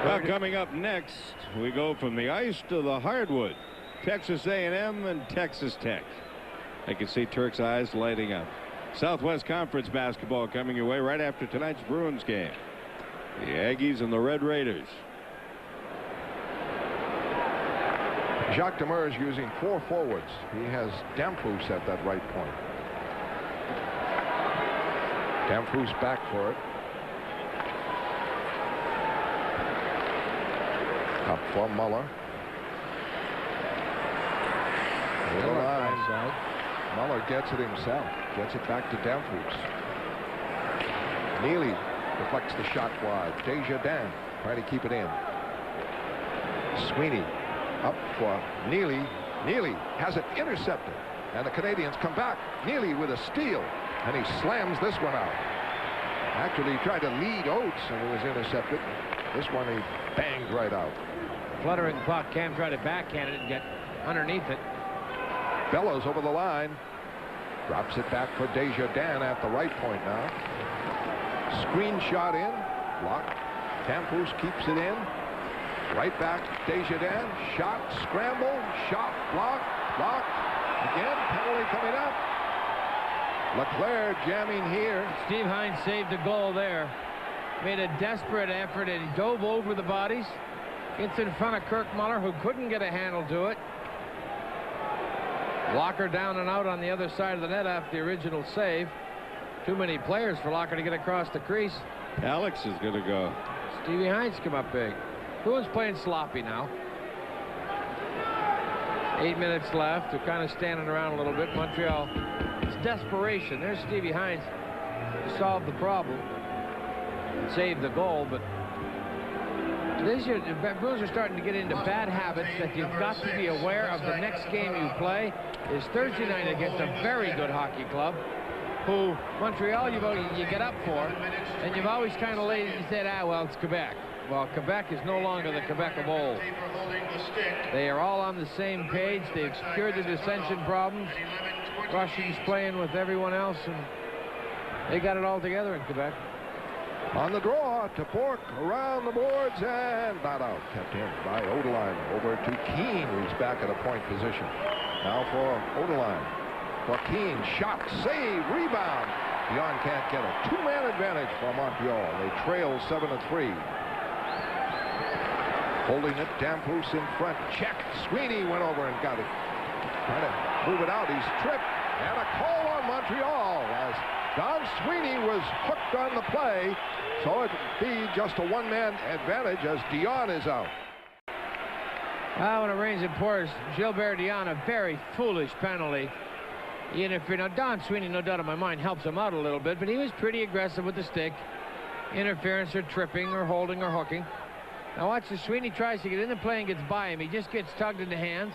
Well, coming up next, we go from the ice to the hardwood. Texas A&M and Texas Tech. I can see Turk's eyes lighting up. Southwest Conference basketball coming your way right after tonight's Bruins game. The Aggies and the Red Raiders. Jacques Demers using 4 forwards. He has Damphousse at that right point. Damphousse back for it. Up for Muller. The line. Muller gets it himself. Gets it back to Damphousse. Neely deflects the shot wide. Desjardins trying to keep it in. Sweeney up for Neely. Neely has it intercepted. And the Canadiens come back. Neely with a steal. And he slams this one out. Actually, he tried to lead Oates and it was intercepted. This one he banged right out. Fluttering puck. Cam tried to backhand it and get underneath it. Bellows over the line. Drops it back for Desjardins at the right point now. Screen shot in. Blocked. Damphousse keeps it in. Right back. Desjardins. Shot. Scramble. Shot. Blocked. Blocked. Again. Penalty coming up. Leclerc jamming here. Steve Hines saved the goal there. Made a desperate effort and he dove over the bodies. Gets in front of Kirk Muller, who couldn't get a handle to it. Locker down and out on the other side of the net after the original save. Too many players for Locker to get across the crease. Alex is going to go. Stevie Hines come up big. Bruins playing sloppy now. 8 minutes left. They're kind of standing around a little bit. Montreal, it's desperation. There's Stevie Hines to solve the problem and save the goal, but this year, the Bruins are starting to get into bad habits that you've got to be aware of. The next game you play is Thursday night against a very good hockey club, who Montreal you get up for, and you've always kind of said, well, it's Quebec. Well, Quebec is no longer the Quebec of old. They are all on the same page. They've cured the dissension problems. Russians playing with everyone else, and they got it all together in Quebec. On the draw to Bork around the boards and not out. Kept in by Odeline. Over to Keane, who's back at a point position. Now for Odeline. For Keane, shot, save, rebound. Dion can't get it. 2-man advantage for Montreal. They trail 7-3. Holding it, Damphousse in front. Checked. Sweeney went over and got it. Trying to move it out. He's tripped. And a call on Montreal as Don Sweeney was hooked on the play, so it'd be just a 1-man advantage as Dion is out. When it rains and pours, Gilbert Dion, a very foolish penalty. He interfered. Now, Don Sweeney, no doubt in my mind, helps him out a little bit, but he was pretty aggressive with the stick. Interference or tripping or holding or hooking. Now watch, the Sweeney tries to get in the play and gets by him. He just gets tugged in the hands.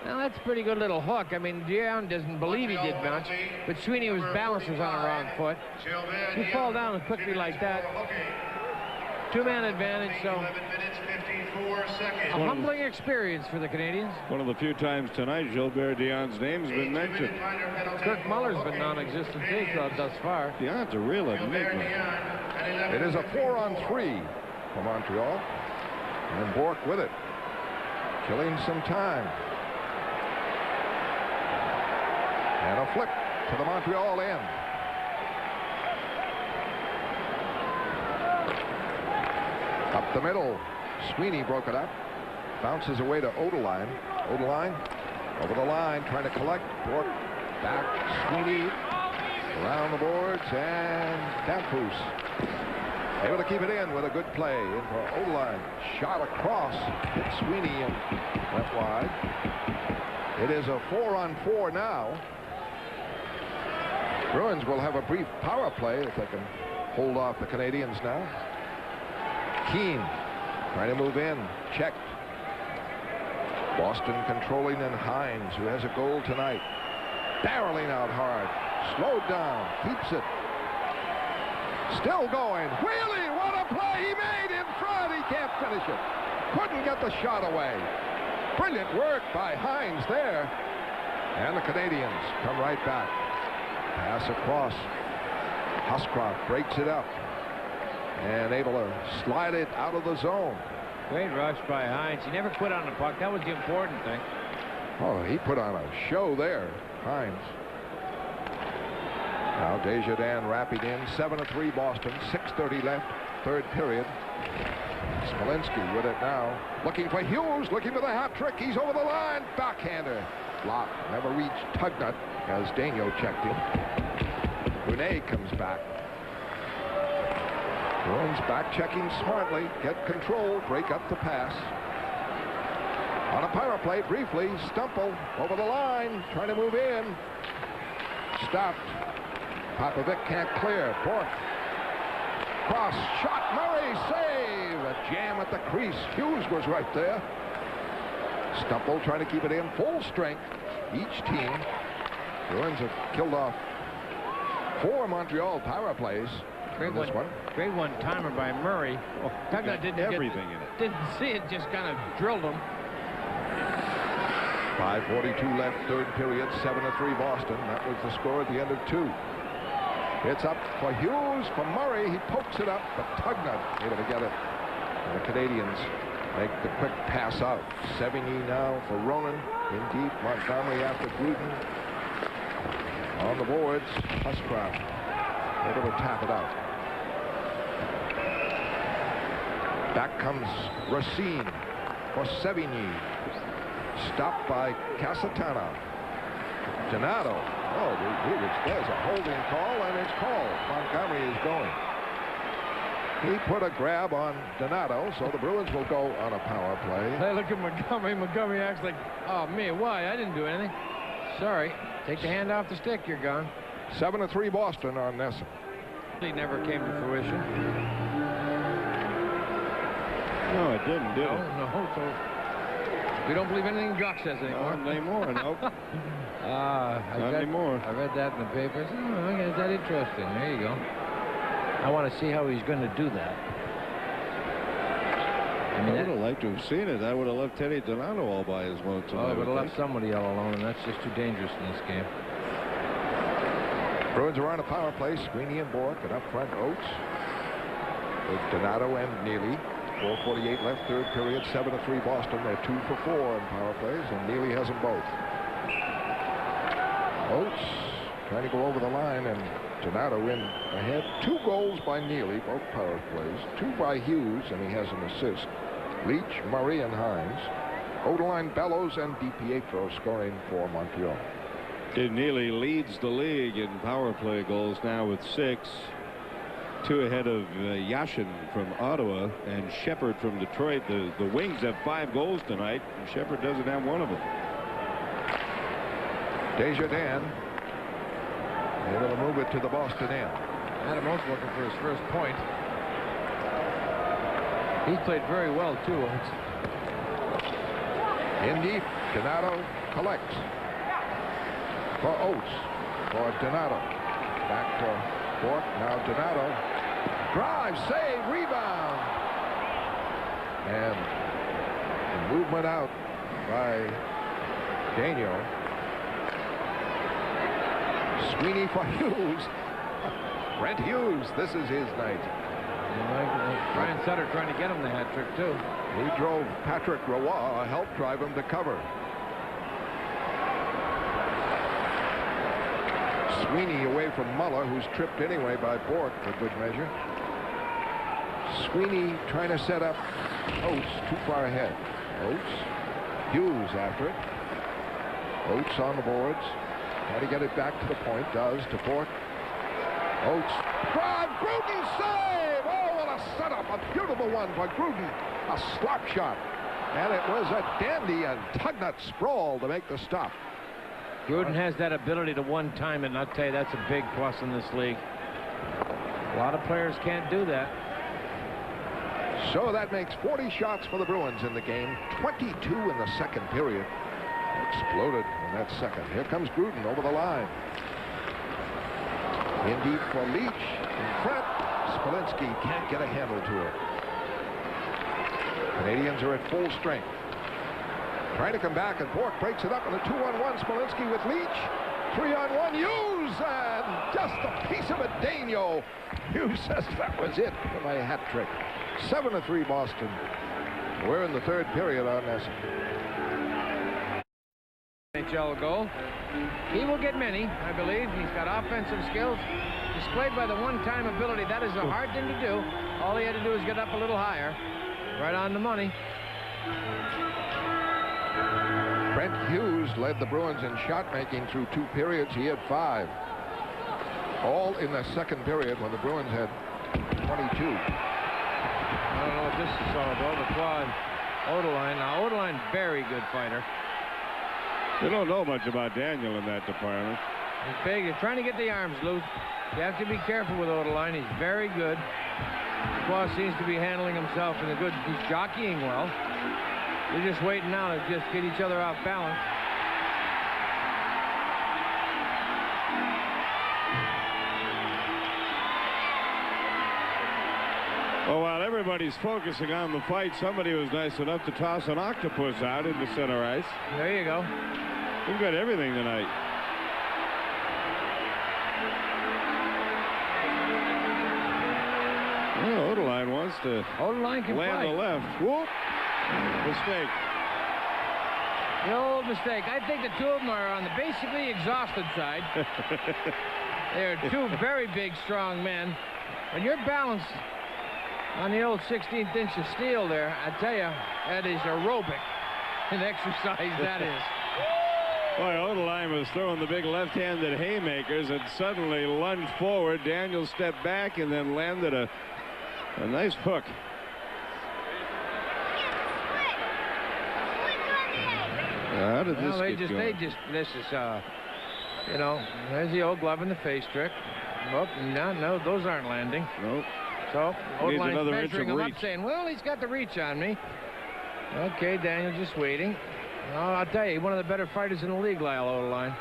Well, that's a pretty good little hook. I mean, Dion doesn't believe he did much, but Sweeney was balanced on the wrong foot. You fall down quickly like that. Two-man advantage, so 11 minutes, 54 seconds. a humbling experience for the Canadiens. One of the few times tonight Gilbert Dion's name's been mentioned. Kirk Muller's been non-existent thus far. Dion's a real enigma. It is a 4-on-3 for Montreal. And Bourque with it. Killing some time. And a flip to the Montreal end. Up the middle. Sweeney broke it up. Bounces away to Odeline. Odeline over the line trying to collect. Bourque back. Sweeney around the boards and Damphus able to keep it in with a good play into Odeline. Shot across. Hit Sweeney and went wide. It is a 4-on-4 now. Bruins will have a brief power play if they can hold off the Canadiens now. Keane trying to move in. Checked. Boston controlling, and Hines, who has a goal tonight. Barreling out hard. Slowed down. Keeps it. Still going. Wheelie, what a play he made in front. He can't finish it. Couldn't get the shot away. Brilliant work by Hines there. And the Canadiens come right back. Pass across. Huscroft breaks it up. And able to slide it out of the zone. Great rush by Hines. He never quit on the puck. That was the important thing. Oh, he put on a show there, Hines. Now Desjardins wrapping in. 7-3 Boston. 6:30 left. Third period. Smolinski with it now. Looking for Hughes. Looking for the hat trick. He's over the line. Backhander. Block. Never reached Tugnut as Daigneault checked him. Brunet comes back. Bruins back checking smartly. Get control. Break up the pass. On a power play briefly. Stumple over the line. Trying to move in. Stopped. Popovic can't clear. Bourque. Cross. Shot. Murray. Save. A jam at the crease. Hughes was right there. Stumple trying to keep it in full strength. Each team. Bruins have killed off 4 Montreal power plays. Great one-timer by Murray. Oh, Tugnut didn't everything in it. Didn't see it. Just kind of drilled him. 5:42 left, third period. 7-3 Boston. That was the score at the end of 2. It's up for Hughes. For Murray. He pokes it up, but Tugnut able to get it. And the Canadiens make the quick pass out. Sevigny now for Ronan. In deep. Montgomery after Gruden. On the boards. Huscroft able to tap it out. Back comes Racine for Sevigny. Stopped by Casatana. Donato. Oh, there's a holding call, and it's called. Montgomery is going. He put a grab on Donato, so the Bruins will go on a power play. Hey, look at Montgomery. Montgomery acts like, oh, me, why? I didn't do anything. Sorry. Take the hand off the stick. You're gone. 7-3 Boston on Nesson. He never came to fruition. No, it didn't, did it? No, so we don't believe anything Jock says anymore. Not anymore, nope. Not anymore. I read that in the papers. Oh, okay, is that interesting? There you go. I want to see how he's going to do that. I would have liked to have seen it. I would have left Teddy Donato all by his lonesome. Oh, I would have left somebody all alone, and that's just too dangerous in this game. Bruins are on a power play. Sweeney and Bourque, and up front Oates with Donato and Neely. 4:48 left, third period. 7-3 Boston. They're 2 for 4 in power plays, and Neely has them both. Oates trying to go over the line, and Donato in ahead. 2 goals by Neely, both power plays. 2 by Hughes, and he has an assist. Leach, Murray, and Hines. Odeline, Bellows, and DiPietro scoring for Montreal. Neely leads the league in power play goals now with 6. 2 ahead of Yashin from Ottawa and Shepard from Detroit. The Wings have 5 goals tonight, and Shepard doesn't have one of them. Desjardins able to move it to the Boston end. Adam Oates looking for his first point. He played very well, too. In deep, Donato collects for Oates, for Donato. Back to Bork, now Donato. Drive, save, rebound. And the movement out by Daniel. Sweeney for Hughes. Brent Hughes, this is his night. Brian Sutter trying to get him the hat trick, too. He drove Patrick Roy, helped drive him to cover. Sweeney away from Muller, who's tripped anyway by Bork for good measure. Sweeney trying to set up Oates too far ahead. Oates, Hughes after it. Oates on the boards. Try to get it back to the point. Does to Bork. Oates. Drive. Gruden save. Oh, what a setup. A beautiful one for Gruden. A slap shot. And it was a dandy and Tugnut sprawl to make the stop. Gruden has that ability to one-time it, and I'll tell you, that's a big plus in this league. A lot of players can't do that. So that makes 40 shots for the Bruins in the game. 22 in the second period. Exploded in that second. Here comes Gruden over the line. In deep for Leach. In front. Smolinski can't get a handle to it. Canadians are at full strength. Trying to come back, and Bork breaks it up in a 2-on-1. Smolinski with Leach. 3-on-1. Hughes, and just a piece of it. Daniel. Hughes says that was it for my hat trick. 7-3 Boston. We're in the third period on this. NHL goal. He will get many, I believe. He's got offensive skills displayed by the one-time ability. That is a hard thing to do. All he had to do is get up a little higher. Right on the money. Brent Hughes led the Bruins in shot making through 2 periods. He had 5. All in the second period when the Bruins had 22. I don't know what this is all about. The quad. Odeline. Now, Odeline, very good fighter. You don't know much about Daniel in that department. He's big. He's trying to get the arms loose. You have to be careful with Odeline. He's very good. Quad seems to be handling himself in a good. He's jockeying well. They're just waiting now to just get each other off balance. Well, while everybody's focusing on the fight, somebody was nice enough to toss an octopus out into center ice. There you go. We've got everything tonight. Well, Odeline wants to Odeline can land fight. the left. Whoop! Mistake. The old mistake. I think the two of them are on the basically exhausted side. They're two very big, strong men. When you're balanced on the old 16th inch of steel there, I tell you, that is aerobic. An exercise, that is. Boy, Odeline was throwing the big left-handed haymakers and suddenly lunged forward. Daniel stepped back and then landed a nice hook. How did this get going? This is, you know, there's the old glove in the face trick. Oh, no, those aren't landing. Nope. So, Odeline's inch measuring of him reach. up, saying, well, he's got the reach on me. Okay, Daniel just waiting. Oh, I'll tell you, one of the better fighters in the league, Lyle Odeline.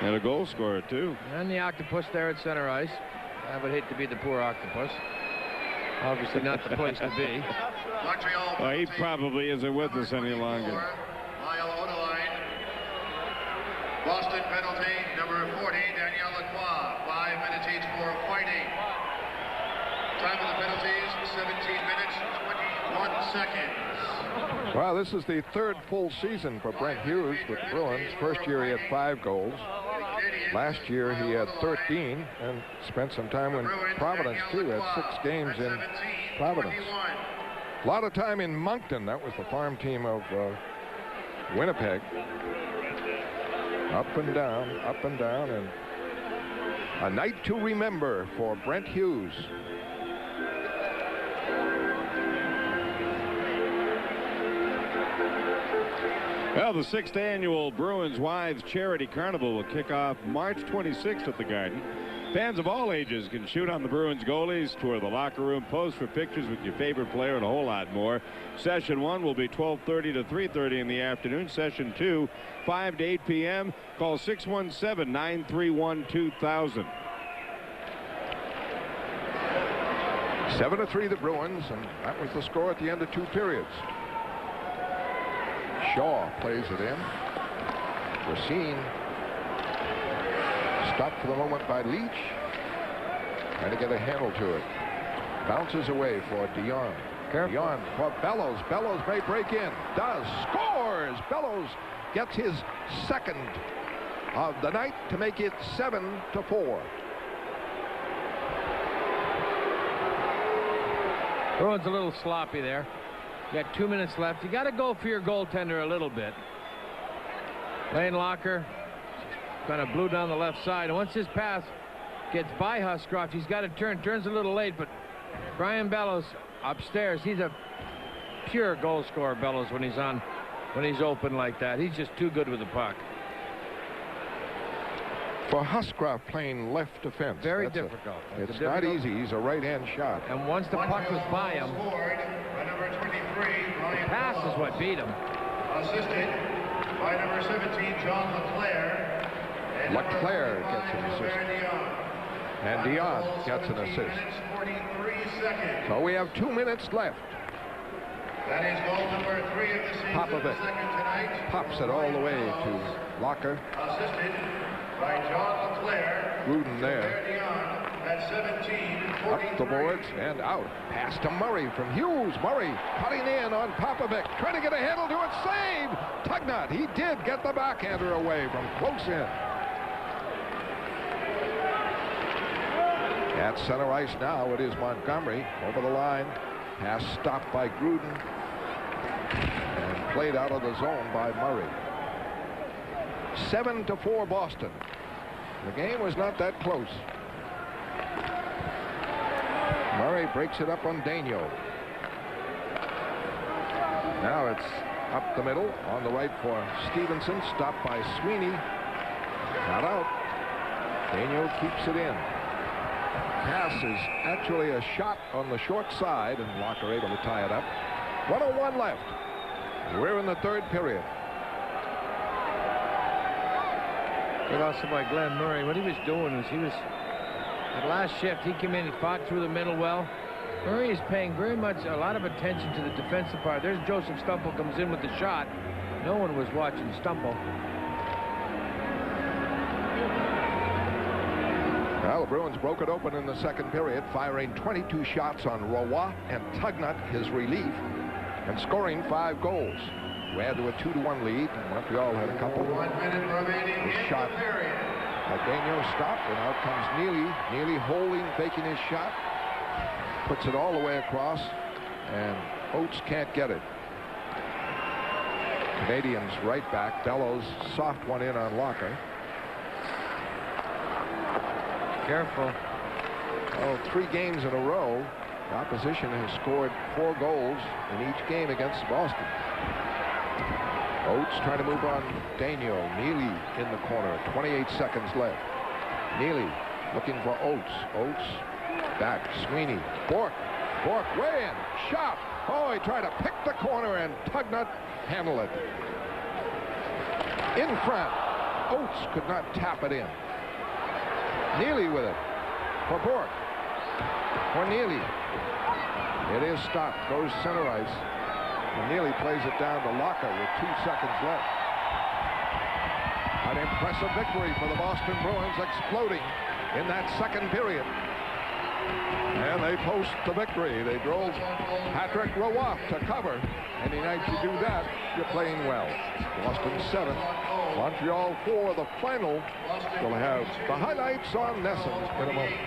And a goal scorer, too. And the octopus there at center ice. I would hate to be the poor octopus. Obviously not the place to be. Montreal. Well, he probably isn't with us any longer. Lyle Odeline. Boston penalty, number 40, Daniel Lacroix. 5 minutes each for fighting. Time of the penalties, 17 minutes, 21 seconds. Well, this is the third full season for Brent Hughes with Bruins. First year he had 5 goals. Last year he had 13 and spent some time in Providence too. Had 6 games in Providence. A lot of time in Moncton. That was the farm team of Winnipeg. Up and down, and a night to remember for Brent Hughes. Well, the 6th annual Bruins Wives Charity Carnival will kick off March 26th at the Garden. Fans of all ages can shoot on the Bruins goalies, tour the locker room, pose for pictures with your favorite player, and a whole lot more. Session 1 will be 12:30 to 3:30 in the afternoon. Session 2, 5 to 8 p.m. Call 617-931-2000. 7-3 the Bruins, and that was the score at the end of 2 periods. Shaw plays it in. Racine stopped for the moment by Leach. Trying to get a handle to it. Bounces away for Dion. Dion for Bellows. Bellows may break in. Does. Scores! Bellows gets his second of the night to make it 7-4. Bruins a little sloppy there. You got 2 minutes left. You got to go for your goaltender a little bit. Lane Locker kind of blew down the left side, and once his pass gets by Huscroft, he's got to turns a little late, but Brian Bellows upstairs, he's a pure goal scorer, Bellows, when he's open like that. He's just too good with the puck. For Huscroft playing left defense. Very difficult. It's not easy. He's a right-hand shot. And once the puck was by him, the pass is what beat him. Assisted by number 17, John LeClaire. LeClaire gets an assist. And Dion gets an assist. So we have 2 minutes left. That is goal number 3 of the season. Popovic pops it all the way to Locker. Assisted by John LeClaire. Gruden there. At 17, Up the boards and out. Pass to Murray from Hughes. Murray cutting in on Popovic. Trying to get a handle to it. Save! Tugnut. He did get the backhander away from close in. At center ice now, it is Montgomery over the line. Pass stopped by Gruden and played out of the zone by Murray. 7-4 Boston. The game was not that close. Murray breaks it up on Daigneault. Now it's up the middle on the right for Stevenson. Stopped by Sweeney. Not out. Daigneault keeps it in. Pass is actually a shot on the short side, and Locker able to tie it up. 1:01 left. We're in the third period. Good also by Glenn Murray. What he was doing was at last shift, he came in, he fought through the middle well. Murray is paying very much a lot of attention to the defensive part. There's Joseph Stumple comes in with the shot. No one was watching Stumple. Well, the Bruins broke it open in the second period, firing 22 shots on Roy and Tugnut, his relief, and scoring 5 goals. We had to a 2-1 lead. Montreal had a couple. 1 minute remaining in shot. the period. Daigneault stopped, and out comes Neely. Neely holding, faking his shot. Puts it all the way across, and Oates can't get it. Canadiens right back. Bellows soft one in on Locker. Careful. Oh, 3 games in a row. The opposition has scored 4 goals in each game against Boston. Oates trying to move on Daigneault. Neely in the corner. 28 seconds left. Neely looking for Oates. Oates back. Sweeney. Bork. Bork way in. Shot. Oh, he tried to pick the corner, and Tugnut handled it. In front. Oates could not tap it in. Neely with it for Bork. For Neely. It is stopped. Goes center ice. And Neely plays it down to Locker with 2 seconds left. An impressive victory for the Boston Bruins, exploding in that second period. And they post the victory. They drove Patrick Roy to cover. Any night you do that, you're playing well. Boston 7, Montreal 4. The final will have the highlights on Nesson in a moment.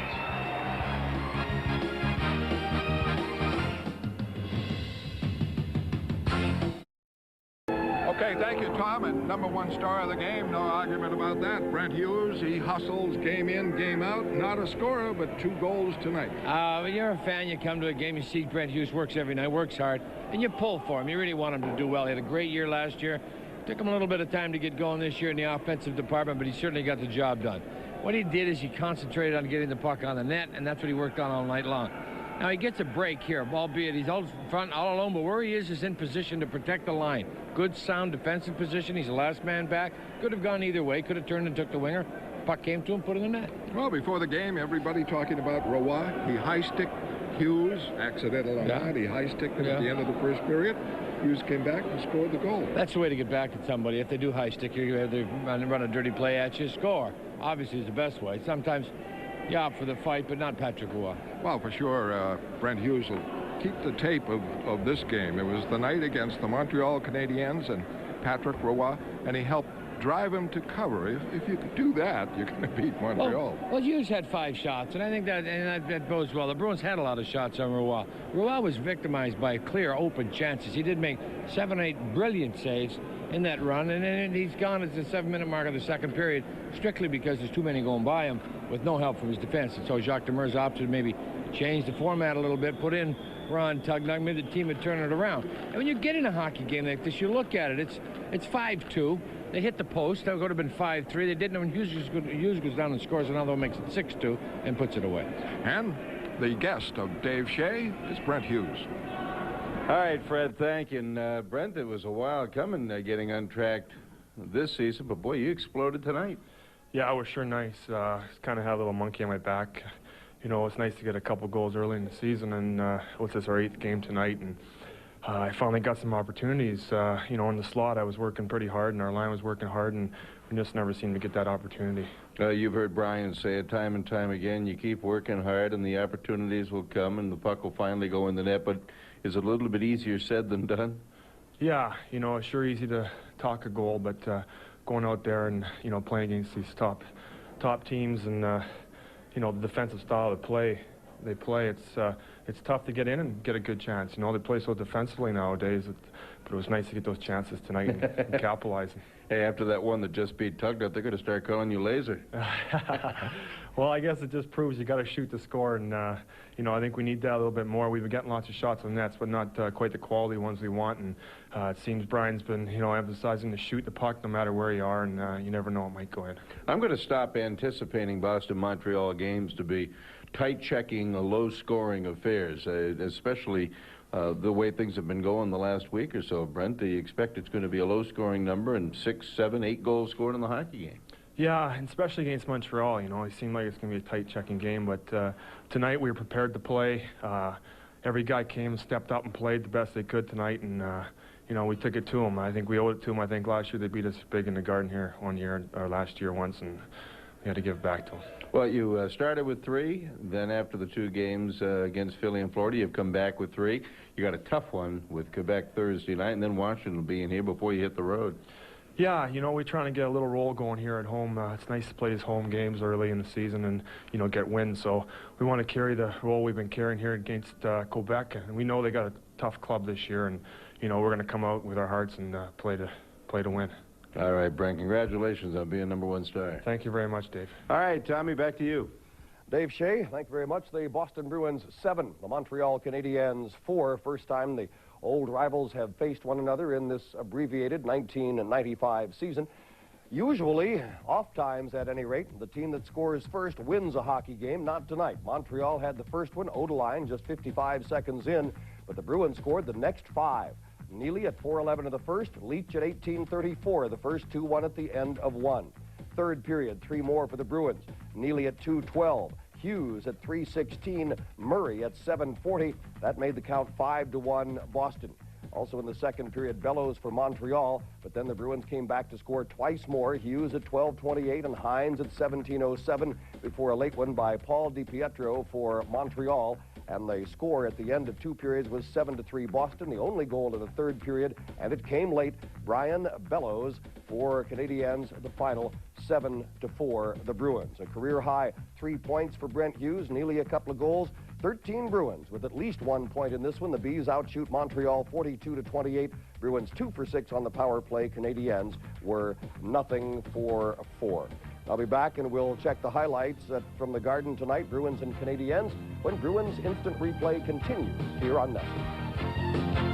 Okay, thank you, Tom. And #1 star of the game, no argument about that. Brent Hughes, he hustles game in, game out. Not a scorer, but 2 goals tonight. When you're a fan, you come to a game, you see Brent Hughes works every night, works hard, and you pull for him. You really want him to do well. He had a great year last year. Took him a little bit of time to get going this year in the offensive department, but he certainly got the job done. What he did is he concentrated on getting the puck on the net, and that's what he worked on all night long. Now, he gets a break here, albeit he's out front all alone, but where he is in position to protect the line. Good, sound defensive position. He's the last man back. Could have gone either way. Could have turned and took the winger. Puck came to him, put it in the net. Well, before the game, everybody talking about Roy. He high-sticked Hughes, accidental on that. He high-sticked him at the end of the first period. Hughes came back and scored the goal. That's the way to get back at somebody. If they do high-stick, you have to run a dirty play at you, score. Obviously, is the best way. Sometimes you opt for the fight, but not Patrick Roy. Well, for sure, Brent Hughes will keep the tape of this game. It was the night against the Montreal Canadiens and Patrick Roy, and he helped drive him to cover. If you could do that, you're going to beat Montreal. Well, Hughes had 5 shots, and I think that bodes well. The Bruins had a lot of shots on Roy. Roy was victimized by clear, open chances. He did make 7 or 8 brilliant saves in that run, and then he's gone at the 7-minute mark of the second period, strictly because there's too many going by him with no help from his defense. And so Jacques Demers opted to maybe change the format a little bit, put in Ron Tugnuck, maybe the team would turn it around. And when you get in a hockey game like this, you look at it, it's 5-2. They hit the post. That would have been 5-3. They didn't. When Hughes goes down and scores another one, makes it 6-2, and puts it away. And the guest of Dave Shea is Brent Hughes. All right, Fred, thank you. And Brent, it was a while coming getting untracked this season, but boy, you exploded tonight. Yeah, it was sure nice. Kind of had a little monkey on my back. You know, it's nice to get a couple goals early in the season, and it's just our 8th game tonight, and I finally got some opportunities. You know, in the slot, I was working pretty hard, and our line was working hard, and we just never seemed to get that opportunity. You've heard Brian say it time and time again. You keep working hard, and the opportunities will come, and the puck will finally go in the net. But is it a little bit easier said than done? Yeah, you know, it's sure easy to talk a goal, but going out there and, you know, playing against these top teams and, you know, the defensive style of play they play, it's tough to get in and get a good chance. You know, they play so defensively nowadays, but it was nice to get those chances tonight and capitalize. Hey, after that one that just beat Tugnuck, they're going to start calling you Laser. Well, I guess it just proves you got to shoot to score, and you know, I think we need that a little bit more. We've been getting lots of shots on nets, but not quite the quality ones we want. And it seems Brian's been, you know, emphasizing to shoot the puck no matter where you are, and you never know, it might go in. I'm going to stop anticipating Boston-Montreal games to be tight-checking, low-scoring affairs, especially the way things have been going the last week or so. Brent, do you expect it's going to be a low-scoring number and 6, 7, 8 goals scored in the hockey game? Yeah, and especially against Montreal, you know, it seemed like it's going to be a tight checking game, but tonight we were prepared to play. Every guy came and stepped up and played the best they could tonight, and, you know, we took it to them. I think we owed it to them. I think last year they beat us big in the Garden here one year, or last year once, and we had to give it back to them. Well, you started with 3, then after the 2 games against Philly and Florida, you've come back with 3. You got a tough one with Quebec Thursday night, and then Washington will be in here before you hit the road. Yeah, you know, we're trying to get a little roll going here at home. It's nice to play these home games early in the season and, you know, get wins. So we want to carry the role we've been carrying here against Quebec. And we know they got a tough club this year, and, you know, we're going to come out with our hearts and play to win. All right, Brent, congratulations on being #1 star. Thank you very much, Dave. All right, Tommy, back to you. Dave Shea, thank you very much. The Boston Bruins 7, the Montreal Canadiens 4. First time the old rivals have faced one another in this abbreviated 1995 season. Usually, oft times at any rate, the team that scores first wins a hockey game. Not tonight. Montreal had the first one, Odeline, just 55 seconds in, but the Bruins scored the next 5. Neely at 4:11 of the first, Leach at 18:34, the first 2-1 at the end of 1. Third period, 3 more for the Bruins. Neely at 2:12. Hughes at 3:16, Murray at 7:40. That made the count 5-1 Boston. Also in the second period, Bellows for Montreal, but then the Bruins came back to score twice more. Hughes at 12:28 and Hines at 17:07 before a late one by Paul DiPietro for Montreal. And the score at the end of 2 periods was 7-3 Boston, the only goal in the third period, and it came late. Brian Bellows for Canadiens, the final 7-4 the Bruins. A career high 3 points for Brent Hughes, Neely a couple of goals. 13 Bruins with at least 1 point in this one. The Bees outshoot Montreal 42-28. Bruins 2 for 6 on the power play. Canadiens were 0 for 4. I'll be back and we'll check the highlights from the Garden tonight, Bruins and Canadiens, when Bruins Instant Replay continues here on Nestle.